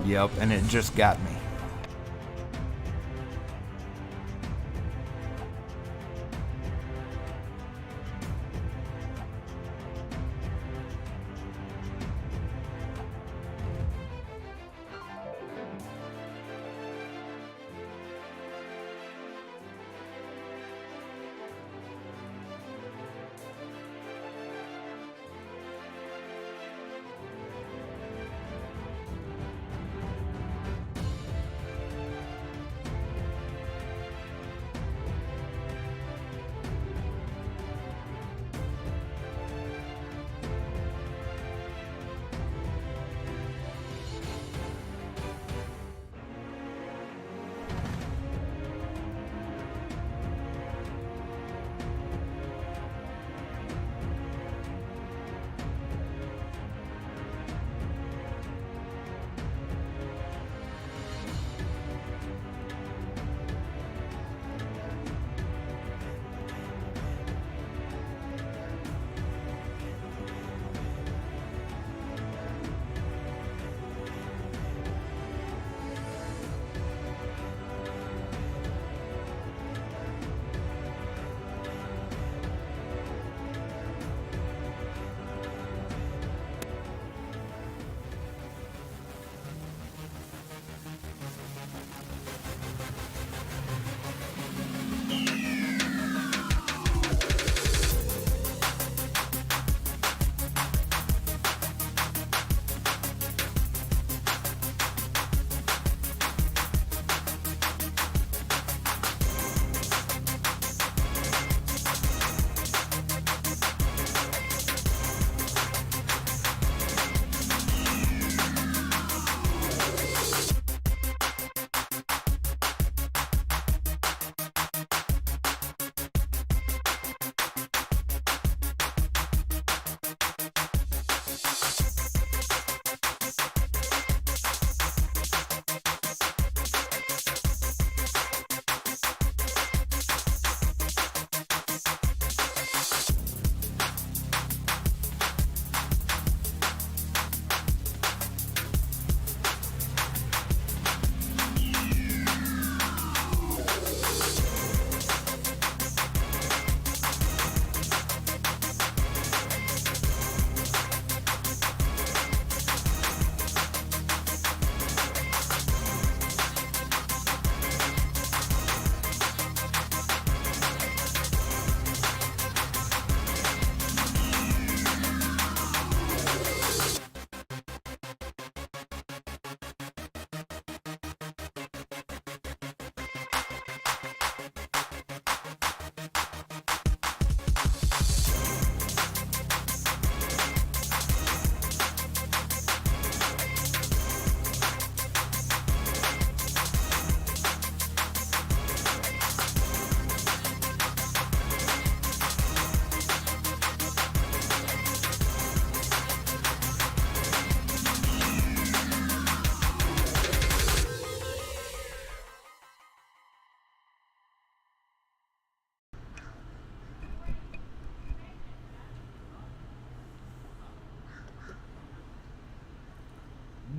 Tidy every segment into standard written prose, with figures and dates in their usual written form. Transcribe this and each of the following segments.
Yep, and it just got me.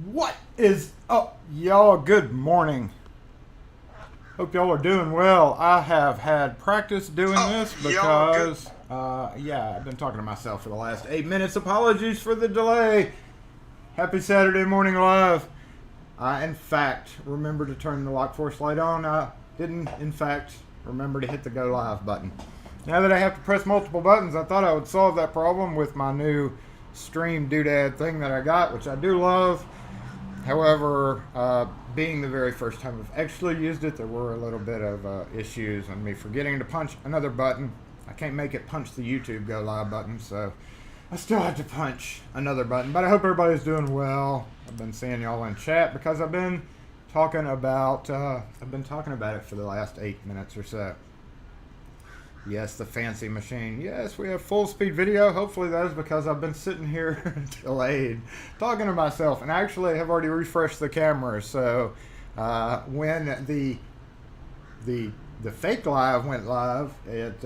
What is up, y'all? Good morning. Hope y'all are doing well. I have had practice doing this because, I've been talking to myself for the last 8 minutes. Apologies for the delay. Happy Saturday morning live. I, in fact, remember to turn the lock force light on. I didn't, in fact, remember to hit the go live button. Now that I have to press multiple buttons, I thought I would solve that problem with my new stream doodad thing that I got, which I do love. However, being the very first time I've actually used it, there were a little bit of issues and me forgetting to punch another button. I can't make it punch the YouTube go live button, so I still have to punch another button. But I hope everybody's doing well. I've been seeing y'all in chat because I've been talking about it for the last 8 minutes or so. Yes, the fancy machine. Yes, we have full speed video. Hopefully that is because I've been sitting here delayed talking to myself, and I actually have already refreshed the camera. So when the fake live went live, it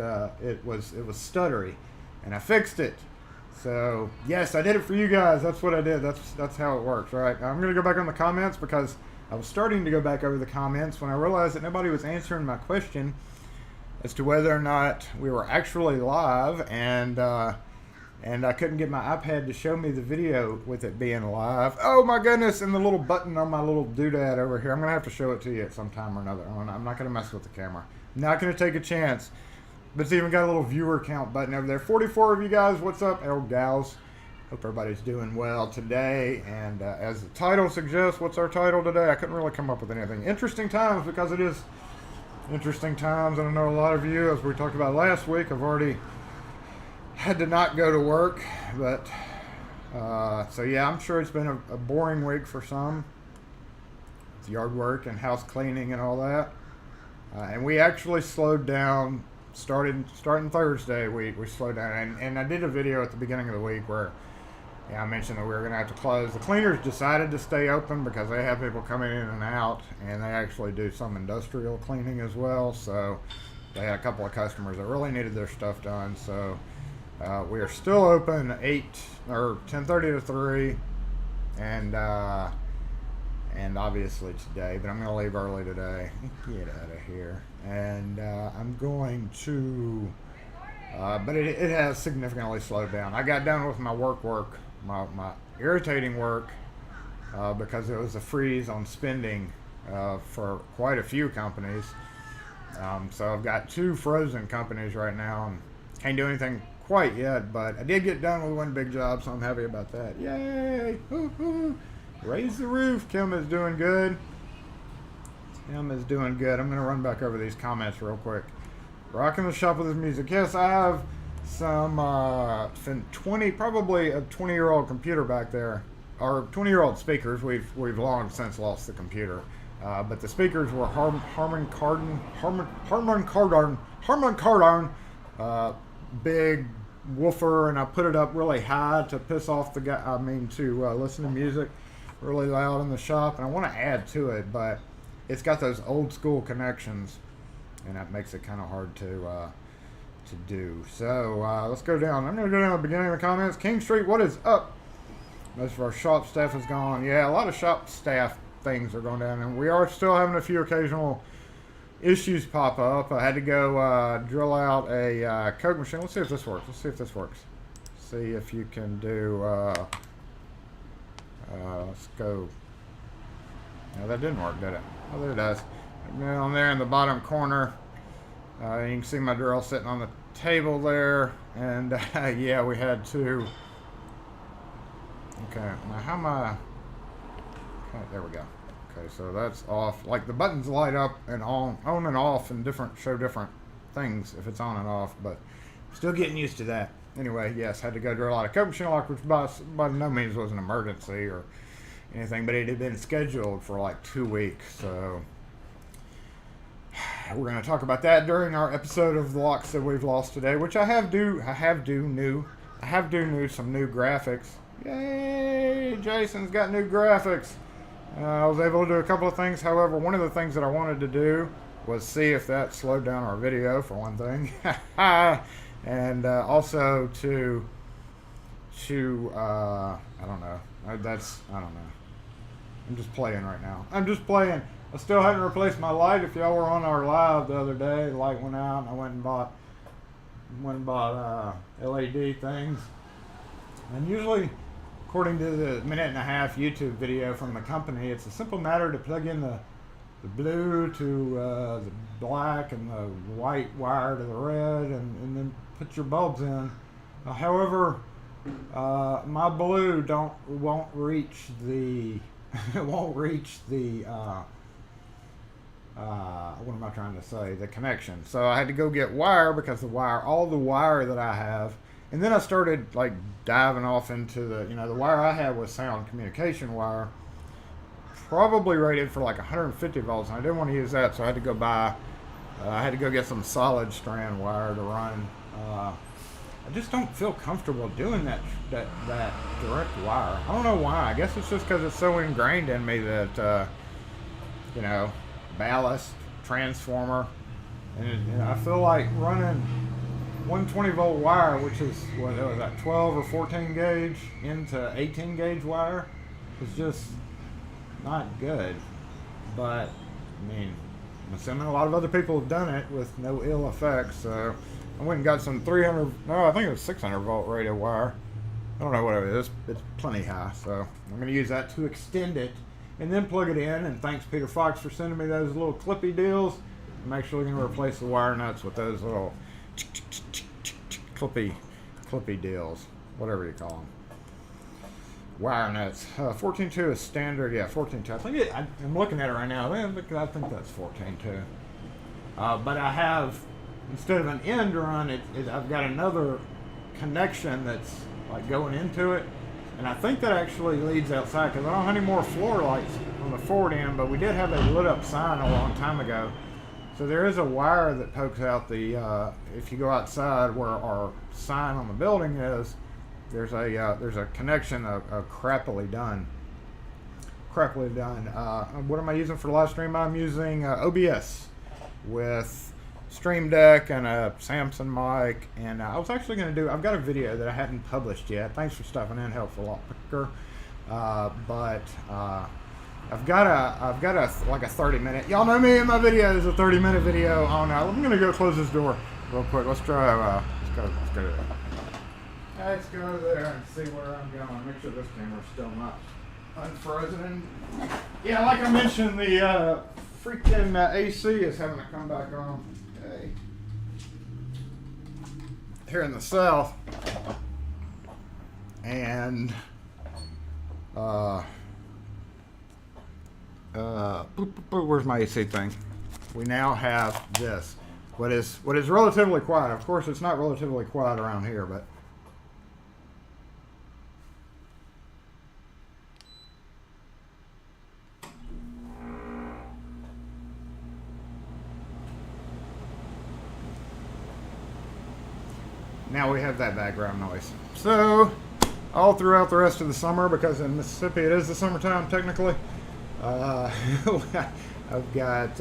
was stuttery, and I fixed it. So yes, I did it for you guys. That's what I did. That's how it works, right? I'm gonna go back on the comments because I was starting to go back over the comments when I realized that nobody was answering my question as to whether or not we were actually live, and I couldn't get my iPad to show me the video with it being live. Oh my goodness! And the little button on my little doodad over here. I'm gonna have to show it to you at some time or another. I'm not gonna mess with the camera. I'm not gonna take a chance. But it's even got a little viewer count button over there. 44 of you guys, what's up, or gals? Hope everybody's doing well today. And as the title suggests, what's our title today? I couldn't really come up with anything. Interesting times, because it is interesting times. And I know a lot of you, as we talked about last week, have already had to not go to work. But, so yeah, I'm sure it's been a boring week for some. It's yard work and house cleaning and all that. And we actually slowed down. Starting Thursday, we slowed down, and I did a video at the beginning of the week where I mentioned that we were going to have to close. The cleaners decided to stay open because they have people coming in and out, and they actually do some industrial cleaning as well. So they had a couple of customers that really needed their stuff done. So we are still open 10:30 to 3, and obviously today, but I'm going to leave early today. Get out of here. And I'm going to, but it has significantly slowed down. I got done with my work, my irritating work, because it was a freeze on spending for quite a few companies. So I've got 2 frozen companies right now, and can't do anything quite yet, but I did get done with one big job, so I'm happy about that. Yay! Woo-hoo. Raise the roof. Kim is doing good. I'm going to run back over these comments real quick. Rocking the shop with his music. Yes, I have some probably a 20-year-old computer back there, or 20-year-old speakers. We've long since lost the computer, but the speakers were Harman Kardon, big woofer, and I put it up really high to piss off the guy. To listen to music really loud in the shop, and I want to add to it, but it's got those old school connections, and that makes it kind of hard to do. So let's go down. I'm going to go down to the beginning of the comments. King Street, what is up? Most of our shop staff is gone. Yeah, a lot of shop staff things are going down, and we are still having a few occasional issues pop up. I had to go drill out a Coke machine. Let's see if this works. See if you can do... let's go. No, that didn't work, did it? Oh, there it does. Down there in the bottom corner, you can see my drill sitting on the table there, and yeah, we had to. Okay, now how am I? Okay, there we go. Okay, so that's off. Like the buttons light up and on and off, and show different things if it's on and off, but still getting used to that. Anyway, yes, had to go drill out a Coke machine lock, which by no means was an emergency or anything, but it had been scheduled for like 2 weeks, so we're going to talk about that during our episode of the locks that we've lost today, which I have do some new graphics. Yay! Jason's got new graphics. I was able to do a couple of things. However, one of the things that I wanted to do was see if that slowed down our video, for one thing. And also to I don't know. I don't know. I'm just playing right now. I still haven't replaced my light. If y'all were on our live the other day, the light went out, and I went and bought LED things. And usually, according to the 1.5-minute YouTube video from the company, it's a simple matter to plug in the blue to the black and the white wire to the red, and then put your bulbs in. However, my blue won't reach the what am I trying to say? The connection. So I had to go get wire, because all the wire that I have, and then I started like diving off into the wire I had was sound communication wire, probably rated for like 150 volts, and I didn't want to use that, so I had to go get some solid strand wire to run. I just don't feel comfortable doing that direct wire. I don't know why. I guess it's just because it's so ingrained in me that ballast, transformer, and I feel like running 120 volt wire, which is, what was that, 12 or 14 gauge into 18 gauge wire, is just not good. But, I mean, I'm assuming a lot of other people have done it with no ill effects. So I went and got some 300, no, I think it was 600 volt radio wire. I don't know what it is. It's plenty high. So I'm going to use that to extend it and then plug it in. And thanks, Peter Fox, for sending me those little clippy deals. I'm actually going to replace the wire nuts with those little clippy deals, whatever you call them. Wire nuts. 14.2 is standard. Yeah, 14.2. I'm looking at it right now. I think that's 14.2. But I have, instead of an end run, I've got another connection that's like going into it. And I think that actually leads outside, because I don't have any more floor lights on the forward end, but we did have a lit up sign a long time ago. So there is a wire that pokes out the, if you go outside where our sign on the building is, there's a connection, crappily done. What am I using for the live stream? I'm using OBS with Stream Deck and a Samsung mic, and I was actually going to do, I've got a video that I hadn't published yet. Thanks for stopping in, helps a lot quicker. But I've got a like a 30-minute. Y'all know me in my videos, a 30-minute video on. I'm gonna go close this door real quick. Let's try. Let's go there and see where I'm going. Make sure this camera's still not unfrozen. Yeah, like I mentioned, the freaking AC is having to come back on. Okay. Here in the south, and where's my AC thing? We now have this. What is relatively quiet. Of course, it's not relatively quiet around here, but now we have that background noise. So all throughout the rest of the summer, because in Mississippi it is the summertime technically, I've got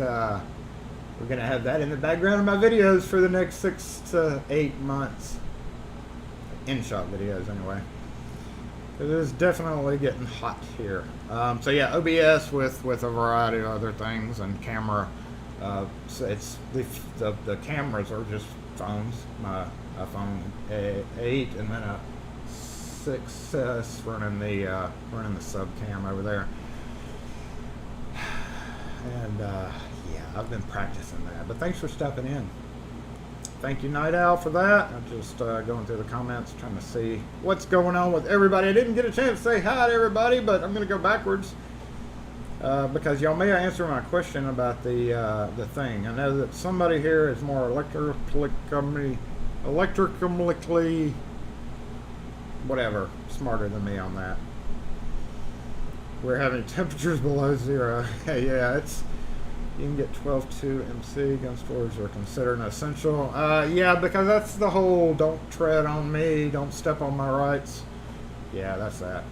we're gonna have that in the background of my videos for the next 6 to 8 months. In-shot videos anyway. It is definitely getting hot here. So yeah, OBS with a variety of other things, and camera. So it's the cameras are just phones. My iPhone 8 and then a 6S running the sub cam over there. And yeah, I've been practicing that. But thanks for stepping in. Thank you, Night Owl, for that. I'm just going through the comments, trying to see what's going on with everybody. I didn't get a chance to say hi to everybody, but I'm going to go backwards because y'all may answer my question about the thing. I know that somebody here is more electrically, whatever, smarter than me on that. We're having temperatures below 0. Yeah, you can get 12.2 MC. Gun stores are considered an essential. Yeah, because that's the whole don't tread on me, don't step on my rights. Yeah, that's that.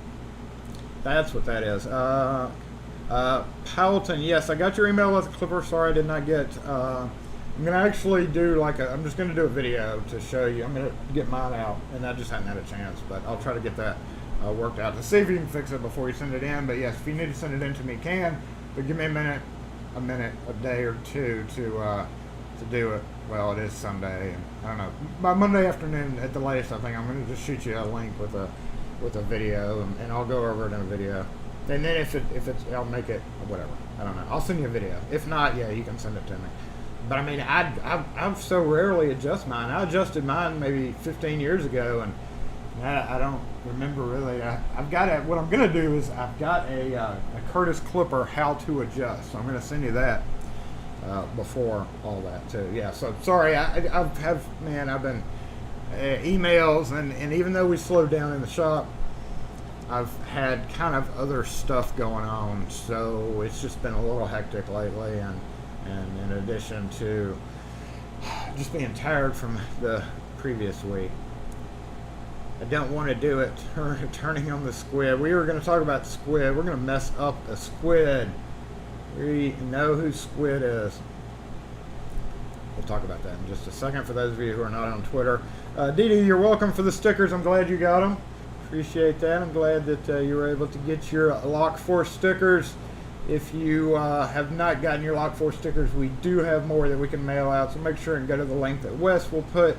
That's what that is. Powelton, yes, I got your email with the clipper. Sorry I did not get. I'm going to actually do I'm just going to do a video to show you. I'm going to get mine out, and I just hadn't had a chance, but I'll try to get that worked out to see if you can fix it before you send it in. But yes, if you need to send it in to me, you can. But give me a minute, a day or two to do it. Well, it is Sunday, and I don't know. By Monday afternoon at the latest, I think I'm going to just shoot you a link with a video, and I'll go over it in a video. And then if it's, I'll make it whatever. I don't know. I'll send you a video. If not, yeah, you can send it to me. But I mean, I've so rarely adjust mine. I adjusted mine maybe 15 years ago, and I don't remember really. I've got what I'm going to do is I've got a Curtis Clipper how to adjust. So I'm going to send you that before all that too. Yeah. So sorry, I've been emails, and even though we slowed down in the shop, I've had kind of other stuff going on. So it's just been a little hectic lately, and in addition to just being tired from the previous week. I don't want to do it turning on the squid. We were going to talk about squid. We're going to mess up a squid. We know who squid is. we'll talk about that in just a second for those of you who are not on Twitter. Dee Dee, you're welcome for the stickers. I'm glad you got them. Appreciate that. I'm glad that you were able to get your Lock Force stickers. If you have not gotten your Lock Force stickers, we do have more that we can mail out, so make sure and go to the link that Wes will put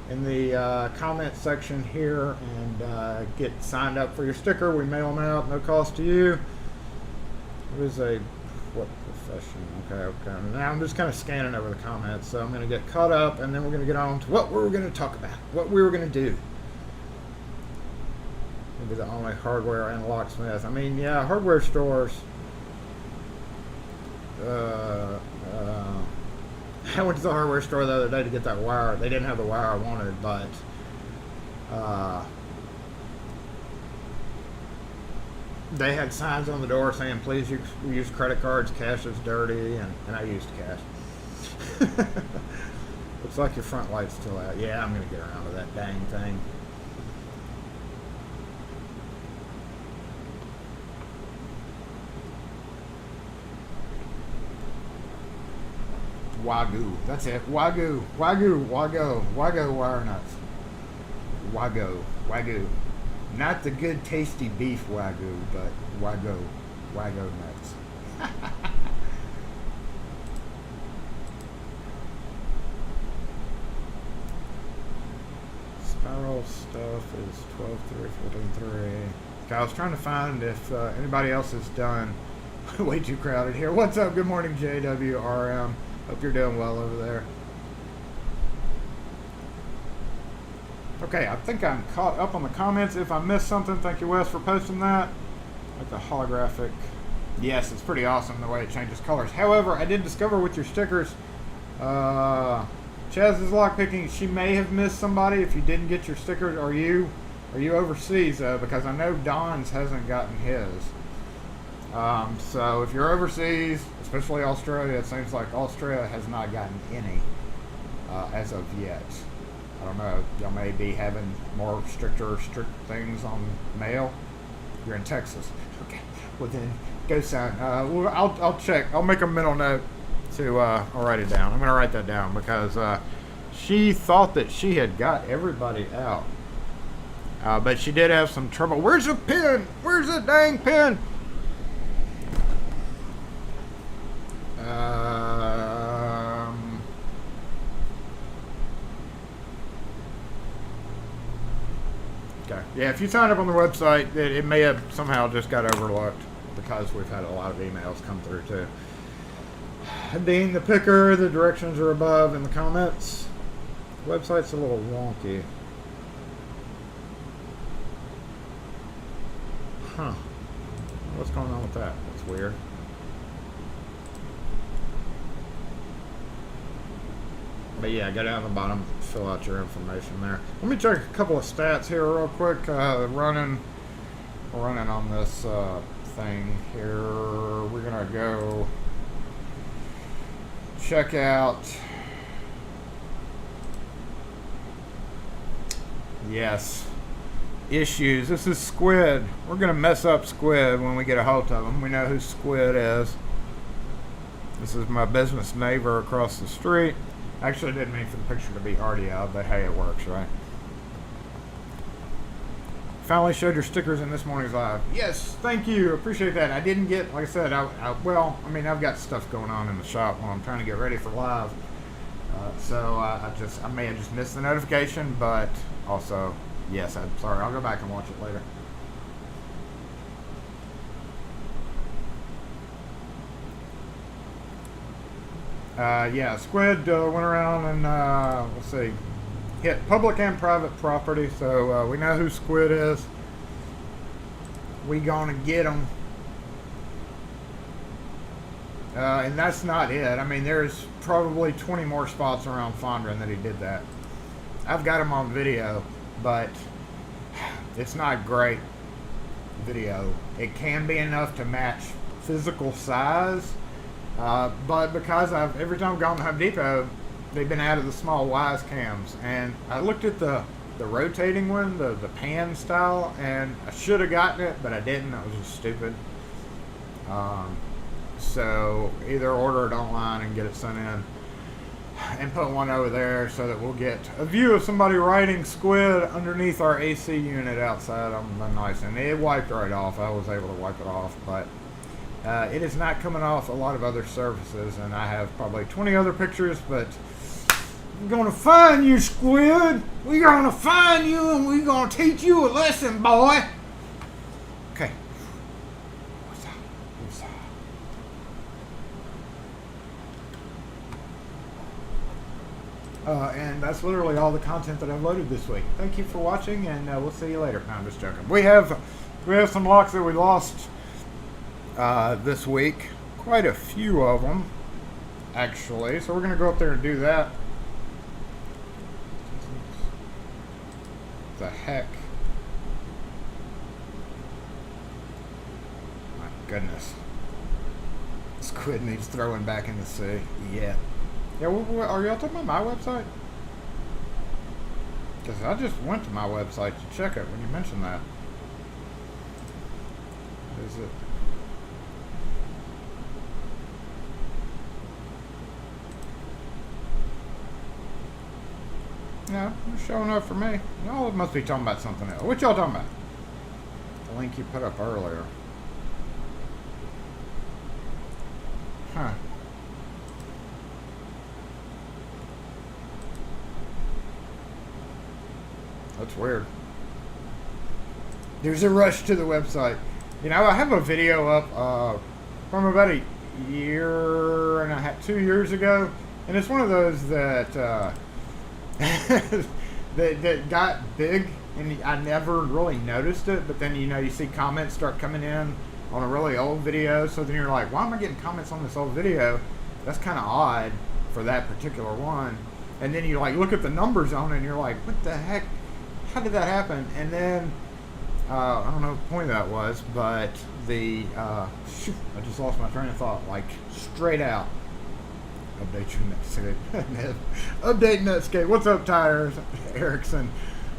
in the comment section here and get signed up for your sticker. We mail them out, no cost to you. It was what profession? Okay. Now I'm just kind of scanning over the comments, so I'm going to get caught up, and then we're going to get on to what we were going to talk about, what we were going to do. Maybe the only hardware and locksmith. I mean, yeah, hardware stores. I went to the hardware store the other day to get that wire. They didn't have the wire I wanted, but they had signs on the door saying, please use credit cards, cash is dirty, and I used cash. Looks like your front light's still out. Yeah, I'm going to get around to that dang thing. Wagyu. That's it. Wagyu wire nuts. Wagyu. Not the good tasty beef Wagyu, but Wagyu nuts. Spiral stuff is 12.3, 14.3. Okay, I was trying to find if anybody else has done. Way too crowded here. What's up? Good morning, JWRM. Hope you're doing well over there. Okay, I think I'm caught up on the comments. If I missed something, thank you, Wes, for posting that. Like the holographic. Yes, it's pretty awesome the way it changes colors. However, I did discover with your stickers, Chaz is lockpicking. She may have missed somebody if you didn't get your stickers. Are you overseas, though? Because I know Don's hasn't gotten his. So if you're overseas, especially Australia, it seems like Australia has not gotten any as of yet. I don't know. Y'all may be having more strict things on mail. You're in Texas. Okay. Well then, go sign. Well, I'll check. I'll make a mental note to. I'll write it down. I'm gonna write that down because she thought that she had got everybody out, but she did have some trouble. Where's the pen? Where's the dang pen? Okay. Yeah, if you sign up on the website, it may have somehow just got overlooked because we've had a lot of emails come through too. Dean the Picker, the directions are above in the comments. The website's a little wonky. Huh. What's going on with that? That's weird. But yeah, go down to the bottom, fill out your information there. Let me check a couple of stats here real quick. Running on this thing here. We're gonna go check out. Yes, issues. This is Squid. We're gonna mess up Squid when we get a hold of him. We know who Squid is. This is my business neighbor across the street. Actually, I didn't mean for the picture to be RDL, but hey, it works, right? Finally showed your stickers in this morning's live. Yes, thank you. Appreciate that. I didn't get, like I said, I've got stuff going on in the shop while I'm trying to get ready for live. So I may have just missed the notification, but also, yes, I'm sorry. I'll go back and watch it later. Yeah, Squid went around and, let's see, hit public and private property, so we know who Squid is. We gonna get him. And that's not it. I mean, there's probably 20 more spots around Fondren that he did that. I've got him on video, but it's not great video. It can be enough to match physical size. But because every time I've gone to Home Depot, they've been out of the small Wise cams, and I looked at the rotating one, the pan style, and I should have gotten it, but I didn't. I was just stupid. So either order it online and get it sent in. and put one over there so that we'll get a view of somebody riding squid underneath our AC unit outside on the nice. And it wiped right off. I was able to wipe it off, but it is not coming off a lot of other surfaces, and I have probably 20 other pictures, but we're gonna find you, squid. We're gonna find you, and we're gonna teach you a lesson, boy. Okay. And that's literally all the content that I've loaded this week. Thank you for watching, and we'll see you later. No, I'm just joking. We have some locks that we lost this week. Quite a few of them, actually. So we're going to go up there and do that. The heck? My goodness. Squid needs throwing back in the sea. Yeah. Yeah, are y'all talking about my website? Because I just went to my website to check it when you mentioned that. Is it? Yeah, it's showing up for me. Y'all must be talking about something else. What y'all talking about? The link you put up earlier. Huh. That's weird. There's a rush to the website. You know, I have a video up from about a year and a half, 2 years ago, and it's one of those that that got big, and I never really noticed it. But then, you know, you see comments start coming in on a really old video, so then you're like, why am I getting comments on this old video? That's kind of odd for that particular one. And then you like look at the numbers on it, and you're like, what the heck? How did that happen? And then I don't know what the point of that was, but the shoot, I just lost my train of thought, like straight out. Update your Netscape. Update Netscape. What's up, Tires Erickson?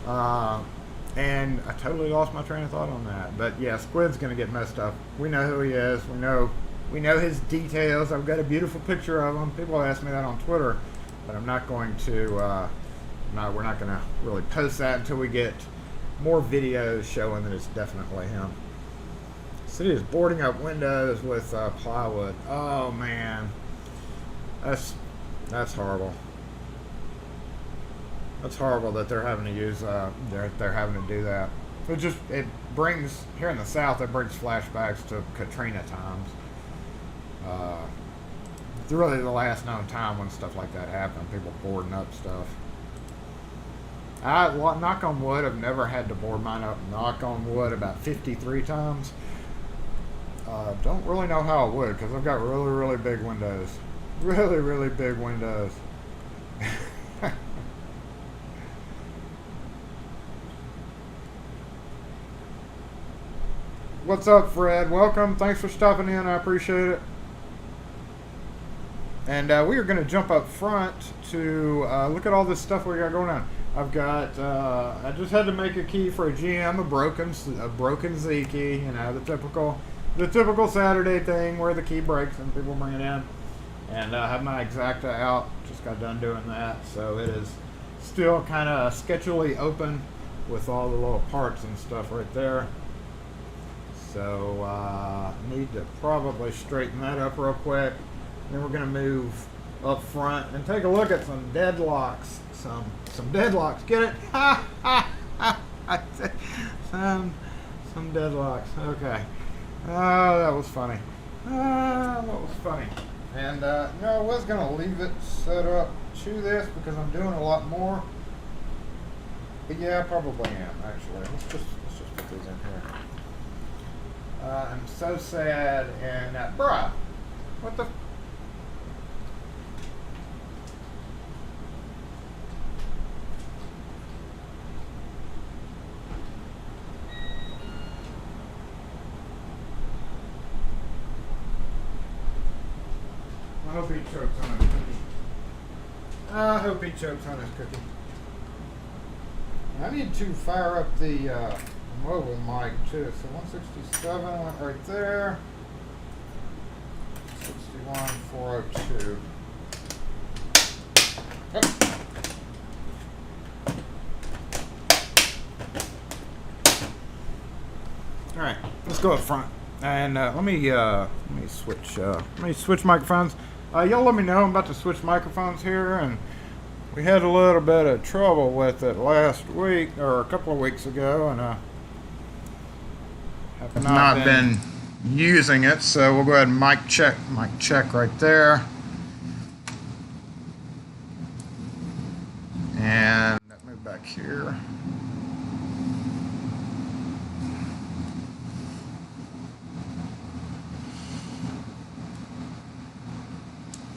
And I totally lost my train of thought on that. But yeah, Squid's gonna get messed up. We know who he is. We know his details. I've got a beautiful picture of him. People ask me that on Twitter, but I'm not going to. We're not going to really post that until we get more videos showing that it's definitely him. City is boarding up windows with plywood. Oh man, that's horrible. That's horrible that they're having to use they're having to do that. It brings, here in the South, it brings flashbacks to Katrina times. It's really the last known time when stuff like that happened. People boarding up stuff. Knock on wood, I've never had to board mine up, knock on wood, about 53 times. Don't really know how I would, because I've got really, really big windows. Really, really big windows. What's up, Fred? Welcome. Thanks for stopping in. I appreciate it. And we are going to jump up front to look at all this stuff we got going on. I've got, I just had to make a key for a GM, a broken Z key, you know, the typical Saturday thing where the key breaks and people bring it in. And I have my Exacta out, just got done doing that. So it is still kind of sketchily open with all the little parts and stuff right there. So need to probably straighten that up real quick. Then we're going to move up front and take a look at some deadlocks. Some deadlocks. Get it? Ha ha ha! Some deadlocks. Okay. Oh, that was funny. That was funny. And you know, I was going to leave it set up to this because I'm doing a lot more. But yeah, I probably am, actually. Let's just put these in here. I'm so sad, and bruh, what the? I hope he chokes on his cookie. I hope he chokes on his cookie. I need to fire up the mobile mic too. So 167 went right there. 61 402. All right, let's go up front, and let me switch microphones. Y'all let me know. I'm about to switch microphones here, and we had a little bit of trouble with it last week or a couple of weeks ago, and have not been using it. So we'll go ahead and mic check right there, and move back here.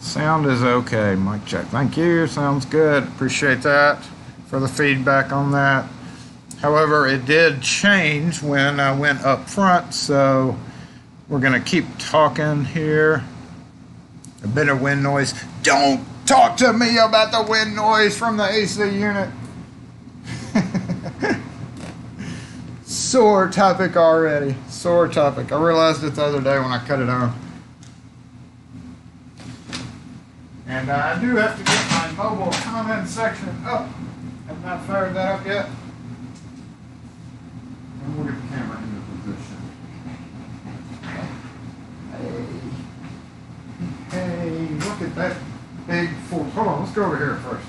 Sound is okay. Mic check. Thank you. Sounds good. Appreciate that for the feedback on that. However, it did change when I went up front, so we're going to keep talking here. A bit of wind noise. Don't talk to me about the wind noise from the AC unit. Sore topic already. Sore topic. I realized it the other day when I cut it on. And I do have to get my mobile comment section up. I've not fired that up yet. And we'll get the camera into position. Hey, look at that big full. Hold on, let's go over here first.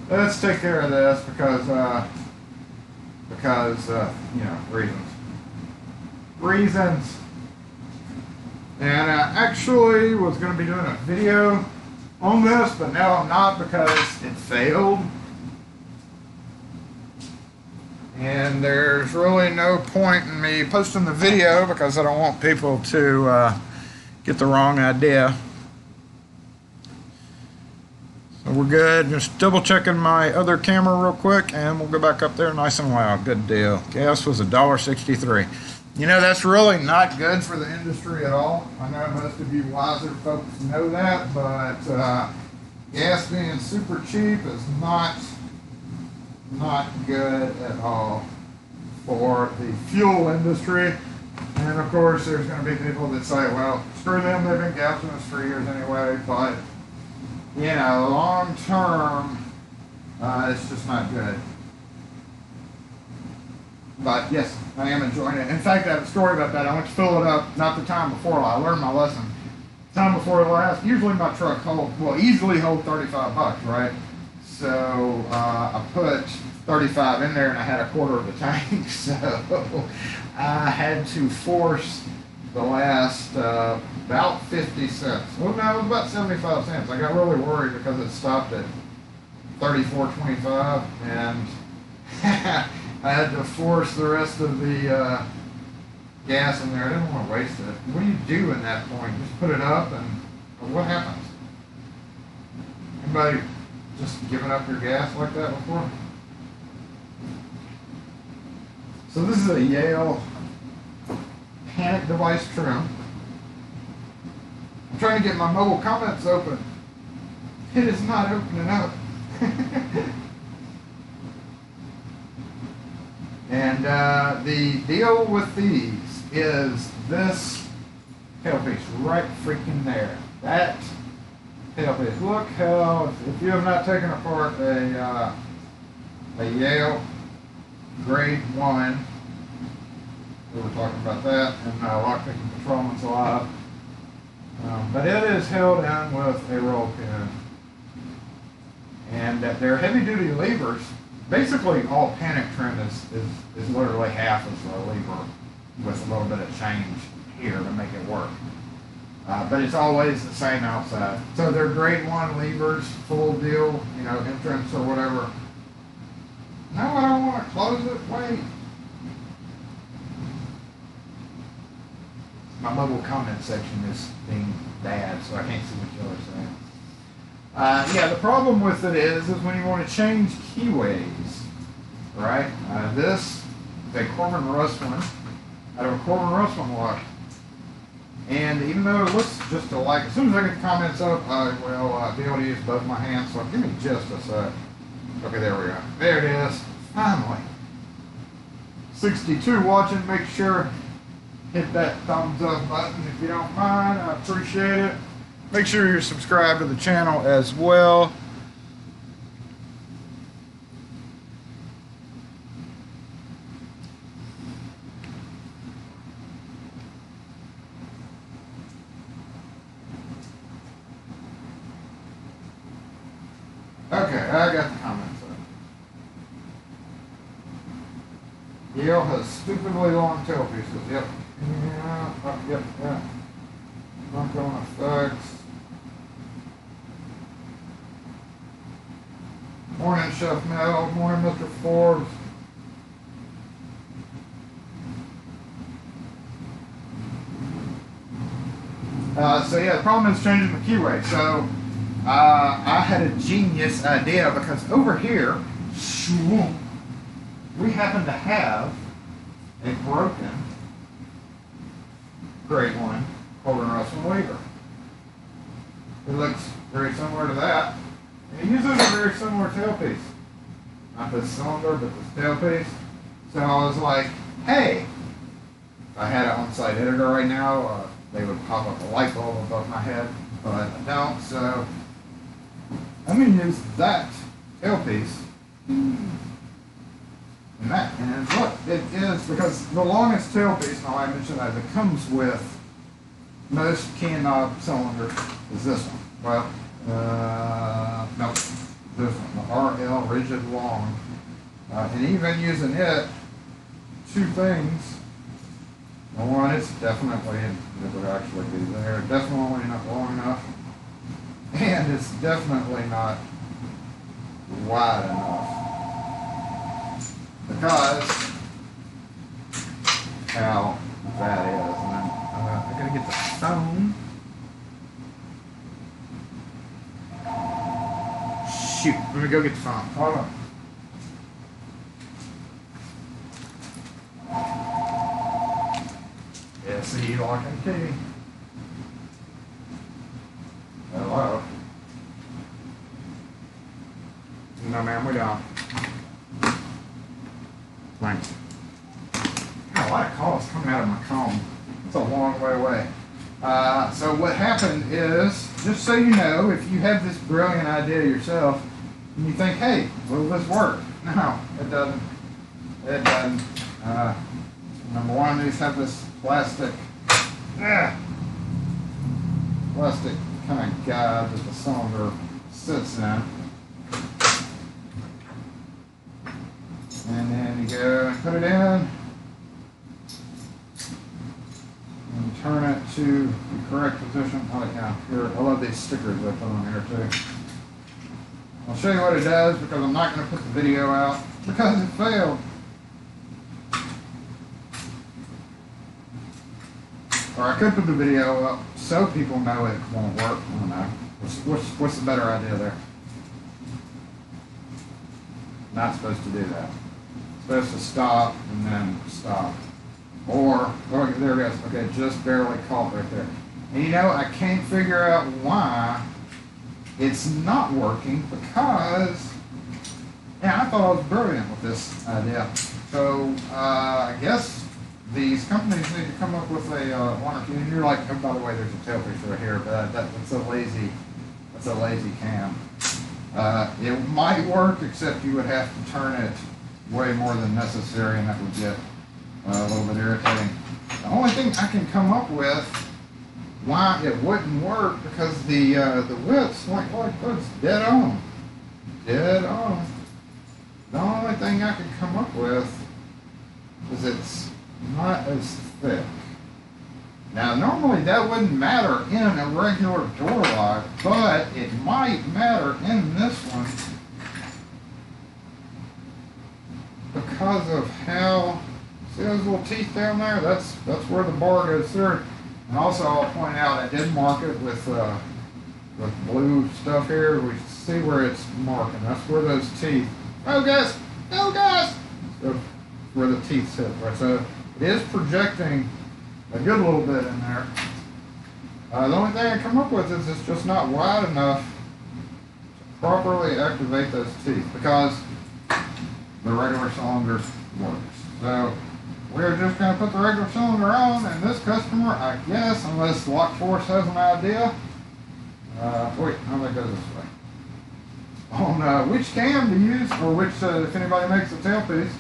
Let's take care of this because you know, reasons. And I actually was going to be doing a video on this, but now I'm not because it failed. And there's really no point in me posting the video because I don't want people to get the wrong idea. So we're good. Just double checking my other camera real quick and we'll go back up there nice and loud. Good deal. Gas was $1.63. You know, that's really not good for the industry at all. I know most of you wiser folks know that, but gas being super cheap is not good at all for the fuel industry. And of course, there's going to be people that say, well, screw them, they've been gassing us for years anyway. But, you know, long term, it's just not good. But yes, I am enjoying it. In fact, I have a story about that. I went to fill it up, not the time before. I learned my lesson. Time before last, usually my truck easily hold 35 bucks, right? So I put 35 in there and I had a quarter of the tank. So I had to force the last about 50 cents. Well, no, it was about 75 cents. I got really worried because it stopped at 34.25 and I had to force the rest of the gas in there. I didn't want to waste it. What do you do in that point? Just put it up and what happens? Anybody just given up your gas like that before? So this is a Yale panic device trim. I'm trying to get my mobile comments open. It is not opening up. And the deal with these is this tailpiece right freaking there. That tailpiece. Look how, if you have not taken apart a Yale grade 1, we were talking about that in lockpicking patrolman's lab. But it is held in with a roll pin. And they're heavy duty levers. Basically, all panic trim is literally half of the lever with a little bit of change here to make it work. But it's always the same outside. So they're grade 1 levers, full deal, you know, entrance or whatever. No, I don't want to close it. Wait. My mobile comment section is being bad, so I can't see what y'all are saying. Yeah, the problem with it is when you want to change keyways, right? This is a Corbin Russwin out of a Corbin Russwin lock. And even though it looks just alike, as soon as I get the comments up, I will be able to use both my hands. So give me just a sec. Okay, there we go. There it is. Finally. 62 watching. Make sure hit that thumbs up button if you don't mind. I appreciate it. Make sure you're subscribed to the channel as well. Okay, I got the comments up. Yale has stupidly long tail pieces. Yep. Yeah. Yep. Yeah. Knock-on effects. Morning, Chef Mel. Morning, Mr. Forbes. So yeah, the problem is changing the keyway. So I had a genius idea because over here, we happen to have a broken grade 1 Coleman Russell lever. It looks very similar to that. And it uses a very similar tailpiece. Not this cylinder, but this tailpiece. So I was like, hey, if I had an on-site editor right now, they would pop up a light bulb above my head, but I don't, so I'm going to use that tailpiece. And that, and look, it is, because the longest tailpiece, now I mentioned that, it comes with most key knob cylinder is this one. Well, no, this one, the RL rigid long. And even using it, two things. One, it's definitely, it would actually be there, definitely not long enough. And it's definitely not wide enough. Because how that is. And I gotta get the phone. Shoot, let me go get the phone. Hold on. SE lock and key. Hello. No, ma'am, we don't. Thanks. Got a lot of calls coming out of my comb. It's a long way away. So what happened is, just so you know, if you have this brilliant idea yourself, and you think, hey, will this work? No, it doesn't. It doesn't. Number one, these have this plastic kind of guide that the cylinder sits in. And then you go and put it in and turn it to the correct position. Oh yeah, here, I love these stickers I put on here too. I'll show you what it does because I'm not going to put the video out because it failed. Or I could put the video up so people know it won't work. I don't know. What's the better idea there? Not supposed to do that. It's supposed to stop and then stop. Or, oh, there it goes. Okay, just barely caught right there. And you know, I can't figure out why it's not working because, yeah, I thought I was brilliant with this idea. So, I guess these companies need to come up with a one or two. And you're like, oh, by the way, there's a tailpiece right here, but that's a lazy cam. It might work, except you would have to turn it way more than necessary, and that would get a little bit irritating. The only thing I can come up with why it wouldn't work because the width's like it's dead on, dead on. The only thing I can come up with is it's not as thick. Now, normally that wouldn't matter in a regular door lock, but it might matter in this one because of how, see those little teeth down there? That's where the bar goes through. And also, I'll point out I did mark it with blue stuff here. We see where it's marking. That's where those teeth. Oh, guys! Oh, guys! So, where the teeth sit. Right. So it is projecting a good little bit in there. The only thing I come up with is it's just not wide enough to properly activate those teeth because the regular cylinder works. So we're just going to put the regular cylinder on, and this customer, I guess, unless Lock Force has an idea, wait, how that goes this way, on which cam to use, or which, if anybody makes a tailpiece,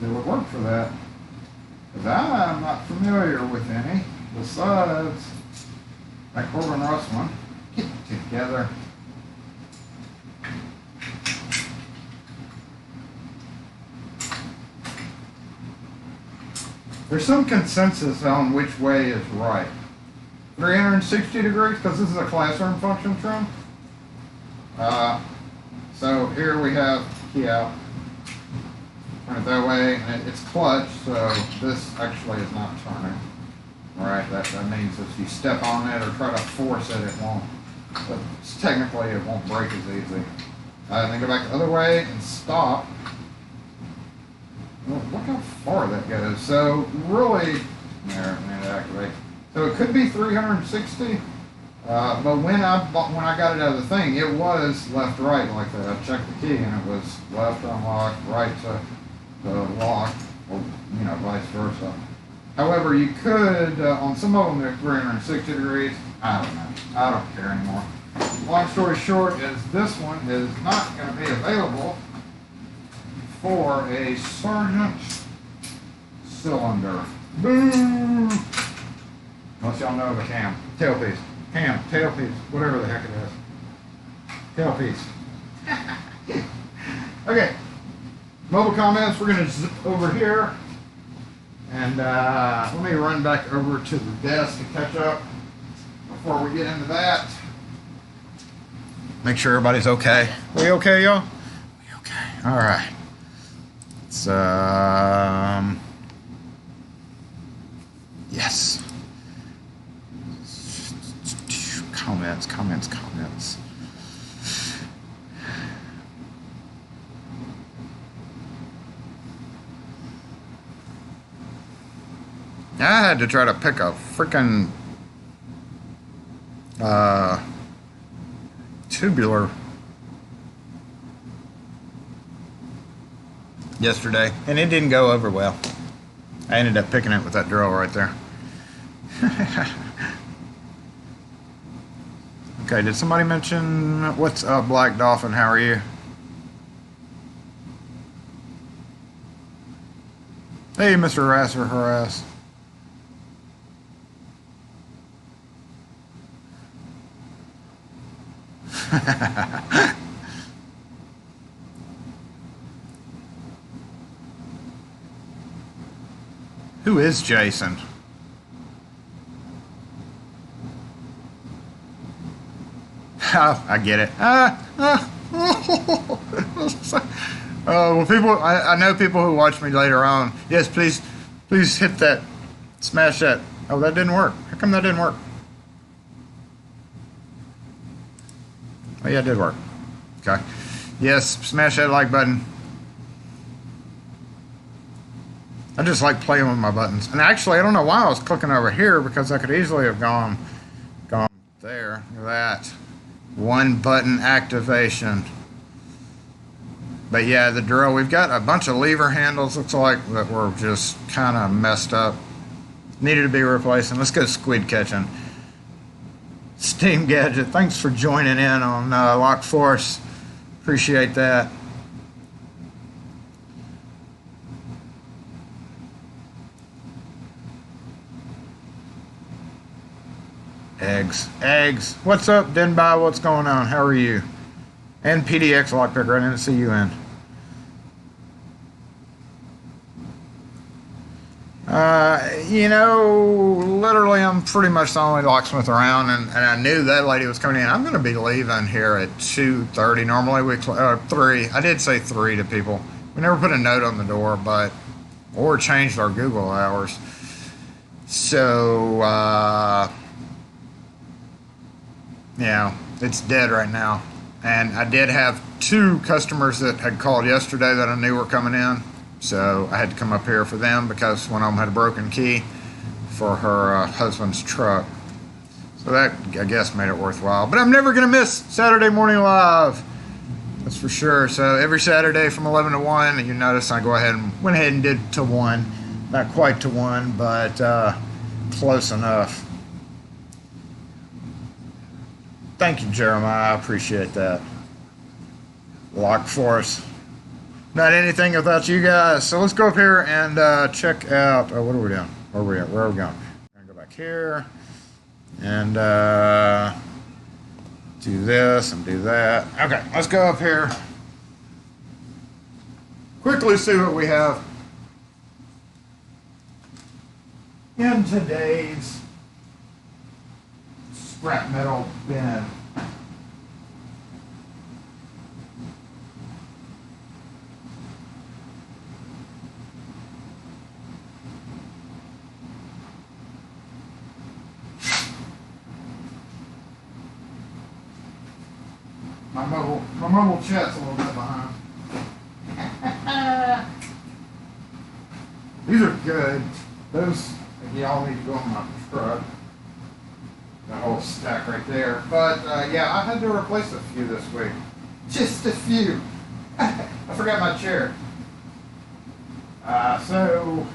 it would work for that. Because I'm not familiar with any besides that Corbin Russ one. Get together. There's some consensus on which way is right. 360 degrees, because this is a classroom function trim. So here we have key out. Turn it that way, and it's clutch, so this actually is not turning. Alright, that means if you step on it or try to force it, it won't. But technically, it won't break as easy. Then go back the other way and stop. Well, look how far that goes. So really, there, and activate. So it could be 360, but when I got it out of the thing, it was left right like that. I checked the key and it was left unlock, right to the lock, or vice versa. However, you could on some of them they're 360 degrees. I don't know. I don't care anymore. Long story short is this one is not going to be available for a Sargent cylinder. Boo! Unless y'all know the cam. Tailpiece. Cam. Tailpiece. Whatever the heck it is. Tailpiece. Okay. Mobile comments. We're going to zip over here. And let me run back over to the desk to catch up before we get into that. Make sure everybody's okay. We okay, y'all? We okay. All right. It's, yes. Comments. I had to try to pick a freaking tubular yesterday, and it didn't go over well. I ended up picking it with that drill right there. Okay, did somebody mention what's up, Black Dolphin? How are you? Hey, Mr. Harasser, harass. Who is Jason? Oh, I get it. Well, people, I know people who watch me later on. Yes, please hit that, smash that. Oh, that didn't work. How come that didn't work? Oh, yeah, it did work. Okay. Yes, smash that like button. I just like playing with my buttons. And actually, I don't know why I was clicking over here, because I could easily have gone there. Look at that. One button activation. But yeah, the drill, we've got a bunch of lever handles, looks like, that were just kind of messed up. Needed to be replaced. Let's go squid catching. Steam Gadget, thanks for joining in on Lock Force. Appreciate that. Eggs. What's up, Denby? What's going on? How are you? And PDX Lockpicker, I didn't see you in. Literally, I'm pretty much the only locksmith around, and I knew that lady was coming in. I'm going to be leaving here at 2:30. Normally, we 3. I did say 3 to people. We never put a note on the door, or changed our Google hours. So, yeah, it's dead right now. And I did have 2 customers that had called yesterday that I knew were coming in. So I had to come up here for them because one of them had a broken key for her husband's truck. So that, I guess, made it worthwhile. But I'm never going to miss Saturday Morning Live. That's for sure. So every Saturday from 11 to 1, you notice I went ahead and did to 1. Not quite to 1, but close enough. Thank you, Jeremiah. I appreciate that. Lock Force. Not anything without you guys. So let's go up here and check out. Oh, what are we doing? Where are we at? Where are we going? We're going to go back here and do this and do that. Okay, let's go up here. Quickly see what we have. in today's scrap metal bin. My mobile chat's a little bit behind. These are good. Those, y'all need to go on my truck. That whole stack right there. But yeah, I had to replace a few this week. Just a few. I forgot my chair. So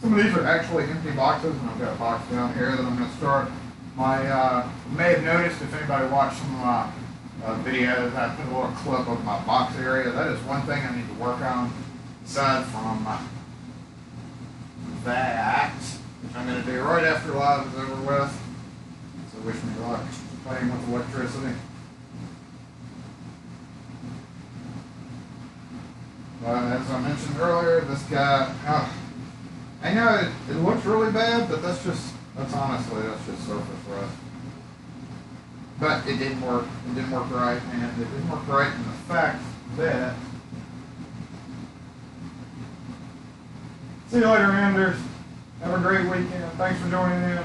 some of these are actually empty boxes, and I've got a box down here that I'm going to start. You may have noticed if anybody watched some of my videos, I put a little clip of my box area. That is one thing I need to work on, aside from that, which I'm going to do right after live is over with. So wish me luck playing with electricity. But as I mentioned earlier, this guy, I know it looks really bad, but that's honestly just surface rust. But it didn't work. It didn't work right, and it didn't work right in the fact that. See you later, Anders. Have a great weekend. Thanks for joining in.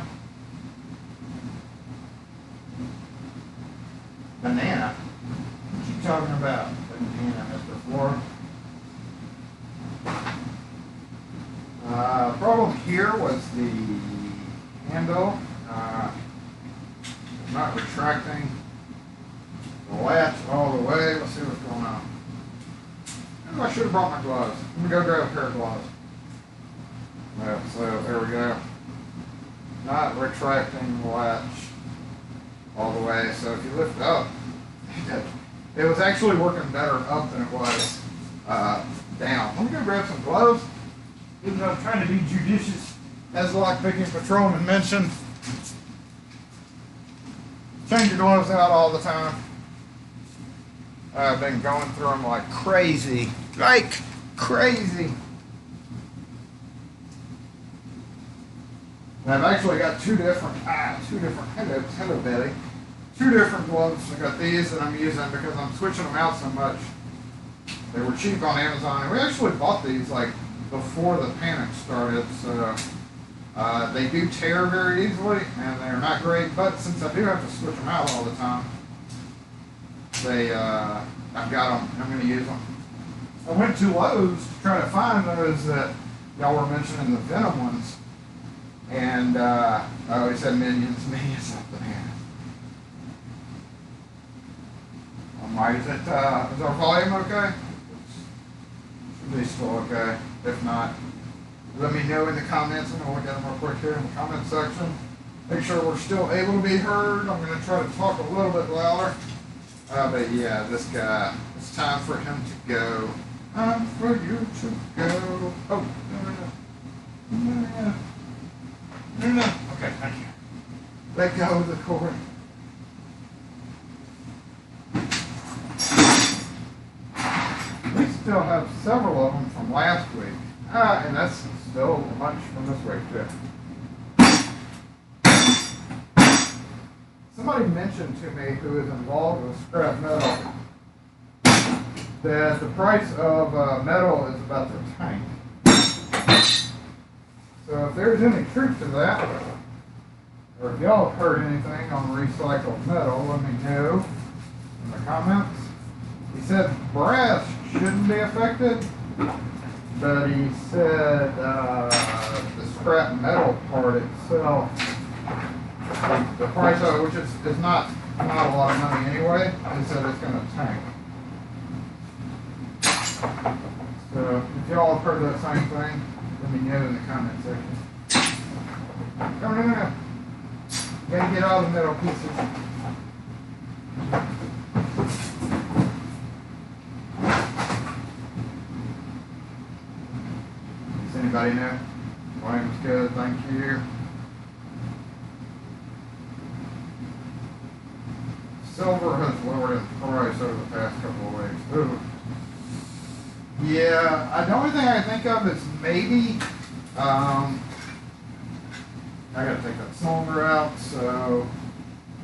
Banana? What you talking about? Banana, Mr. Flora. Problem here was the handle not retracting the latch all the way. Let's see what's going on. Maybe I should have brought my gloves. Let me go grab a pair of gloves. Yeah, so there we go. Not retracting the latch all the way. So if you lift it up, it was actually working better up than it was down. Let me go grab some gloves. Even though I'm trying to be judicious, as the lockpicking patrolman mentioned, change your gloves out all the time. I've been going through them like crazy. Like crazy. And I've actually got two different, hello Betty, two different gloves. I got these that I'm using because I'm switching them out so much. They were cheap on Amazon, and we actually bought these like before the panic started, so they do tear very easily, and they're not great, but since I do have to switch them out all the time, I've got them, and I'm going to use them. I went to Lowe's to try to find those that y'all were mentioning, the Venom ones, and I always said Minions, not Bananas. Is our volume okay? Should be still okay. If not, let me know in the comments. I'm going to look at them real quick here in the comment section. Make sure we're still able to be heard. I'm going to try to talk a little bit louder. But yeah, this guy, it's time for him to go. Time for you to go. Oh, no. Okay, thank you. Let go of the cord. We still have several of them from last week. And that's still a bunch from this week, too. Somebody mentioned to me who is involved with scrap metal that the price of metal is about to tank. So if there's any truth to that, or if y'all have heard anything on recycled metal, let me know in the comments. He said brass shouldn't be affected, but he said the scrap metal part itself, the price of it, which is not a lot of money anyway, he said it's going to tank. So if y'all have heard that same thing, let me know in the comment section. No. You gotta get all the metal pieces. Does anybody know? Volume's good, thank you. Silver has lowered its price over the past couple of weeks. Ooh. Yeah, the only thing I can think of is maybe, I gotta take that cylinder out, so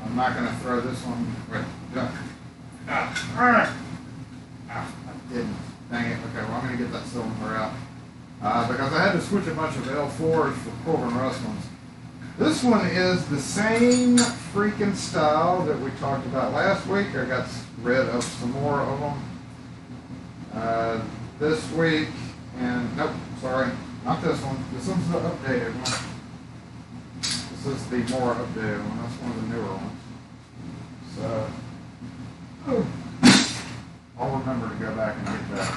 I'm not gonna throw this one, wait, I didn't, dang it, okay, well I'm gonna get that cylinder out, because I had to switch a bunch of L4s for Corbin Russ ones. This one is the same freaking style that we talked about last week. I got rid of some more of them this week, and nope, sorry, not this one. This one's the updated one. This is the more updated one. That's one of the newer ones. So, I'll remember to go back and get that.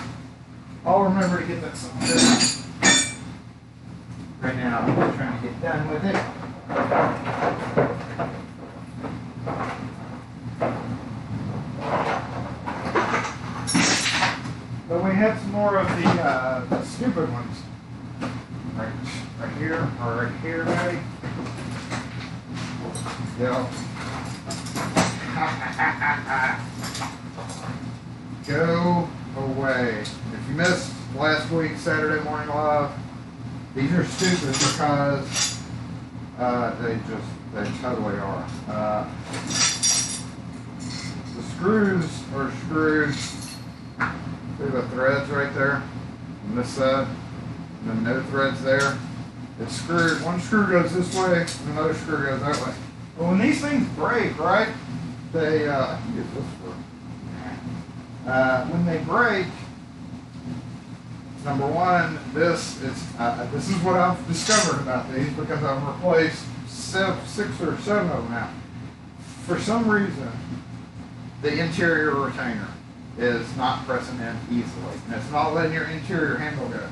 I'll remember to get that something. Right now, I'm trying to get done with it. But we have some more of the stupid ones. Right here, or right here, maybe. Yeah. Go away. If you missed last week's Saturday Morning Live, these are stupid because they totally are. The screws are screwed. See the threads right there on this side, and then no threads there. It's screwed. One screw goes this way, and another screw goes that way. But when these things break, right? They I can get this for. When they break, number one, this is what I've discovered about these because I've replaced 6 or 7 of them now. For some reason, the interior retainer is not pressing in easily, and it's not letting your interior handle go.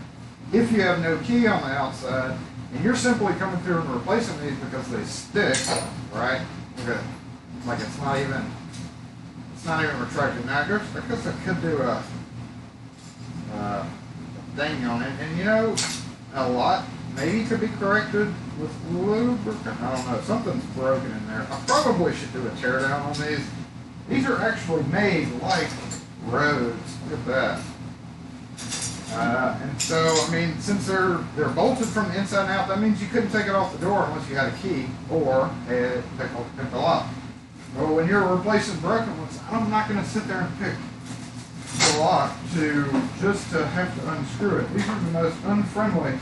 If you have no key on the outside, and you're simply coming through and replacing these because they stick, right? Look at it. Like it's not even retracted. Now, I guess I could do a thing on it, and you know, a lot maybe could be corrected with lubricant. I don't know. Something's broken in there. I probably should do a teardown on these. These are actually made like roads. Look at that. And so, I mean, since they're bolted from the inside out, that means you couldn't take it off the door unless you had a key or pick the lock. Well, when you're replacing broken ones, I'm not going to sit there and pick the lock just to have to unscrew it. These are the most unfriendly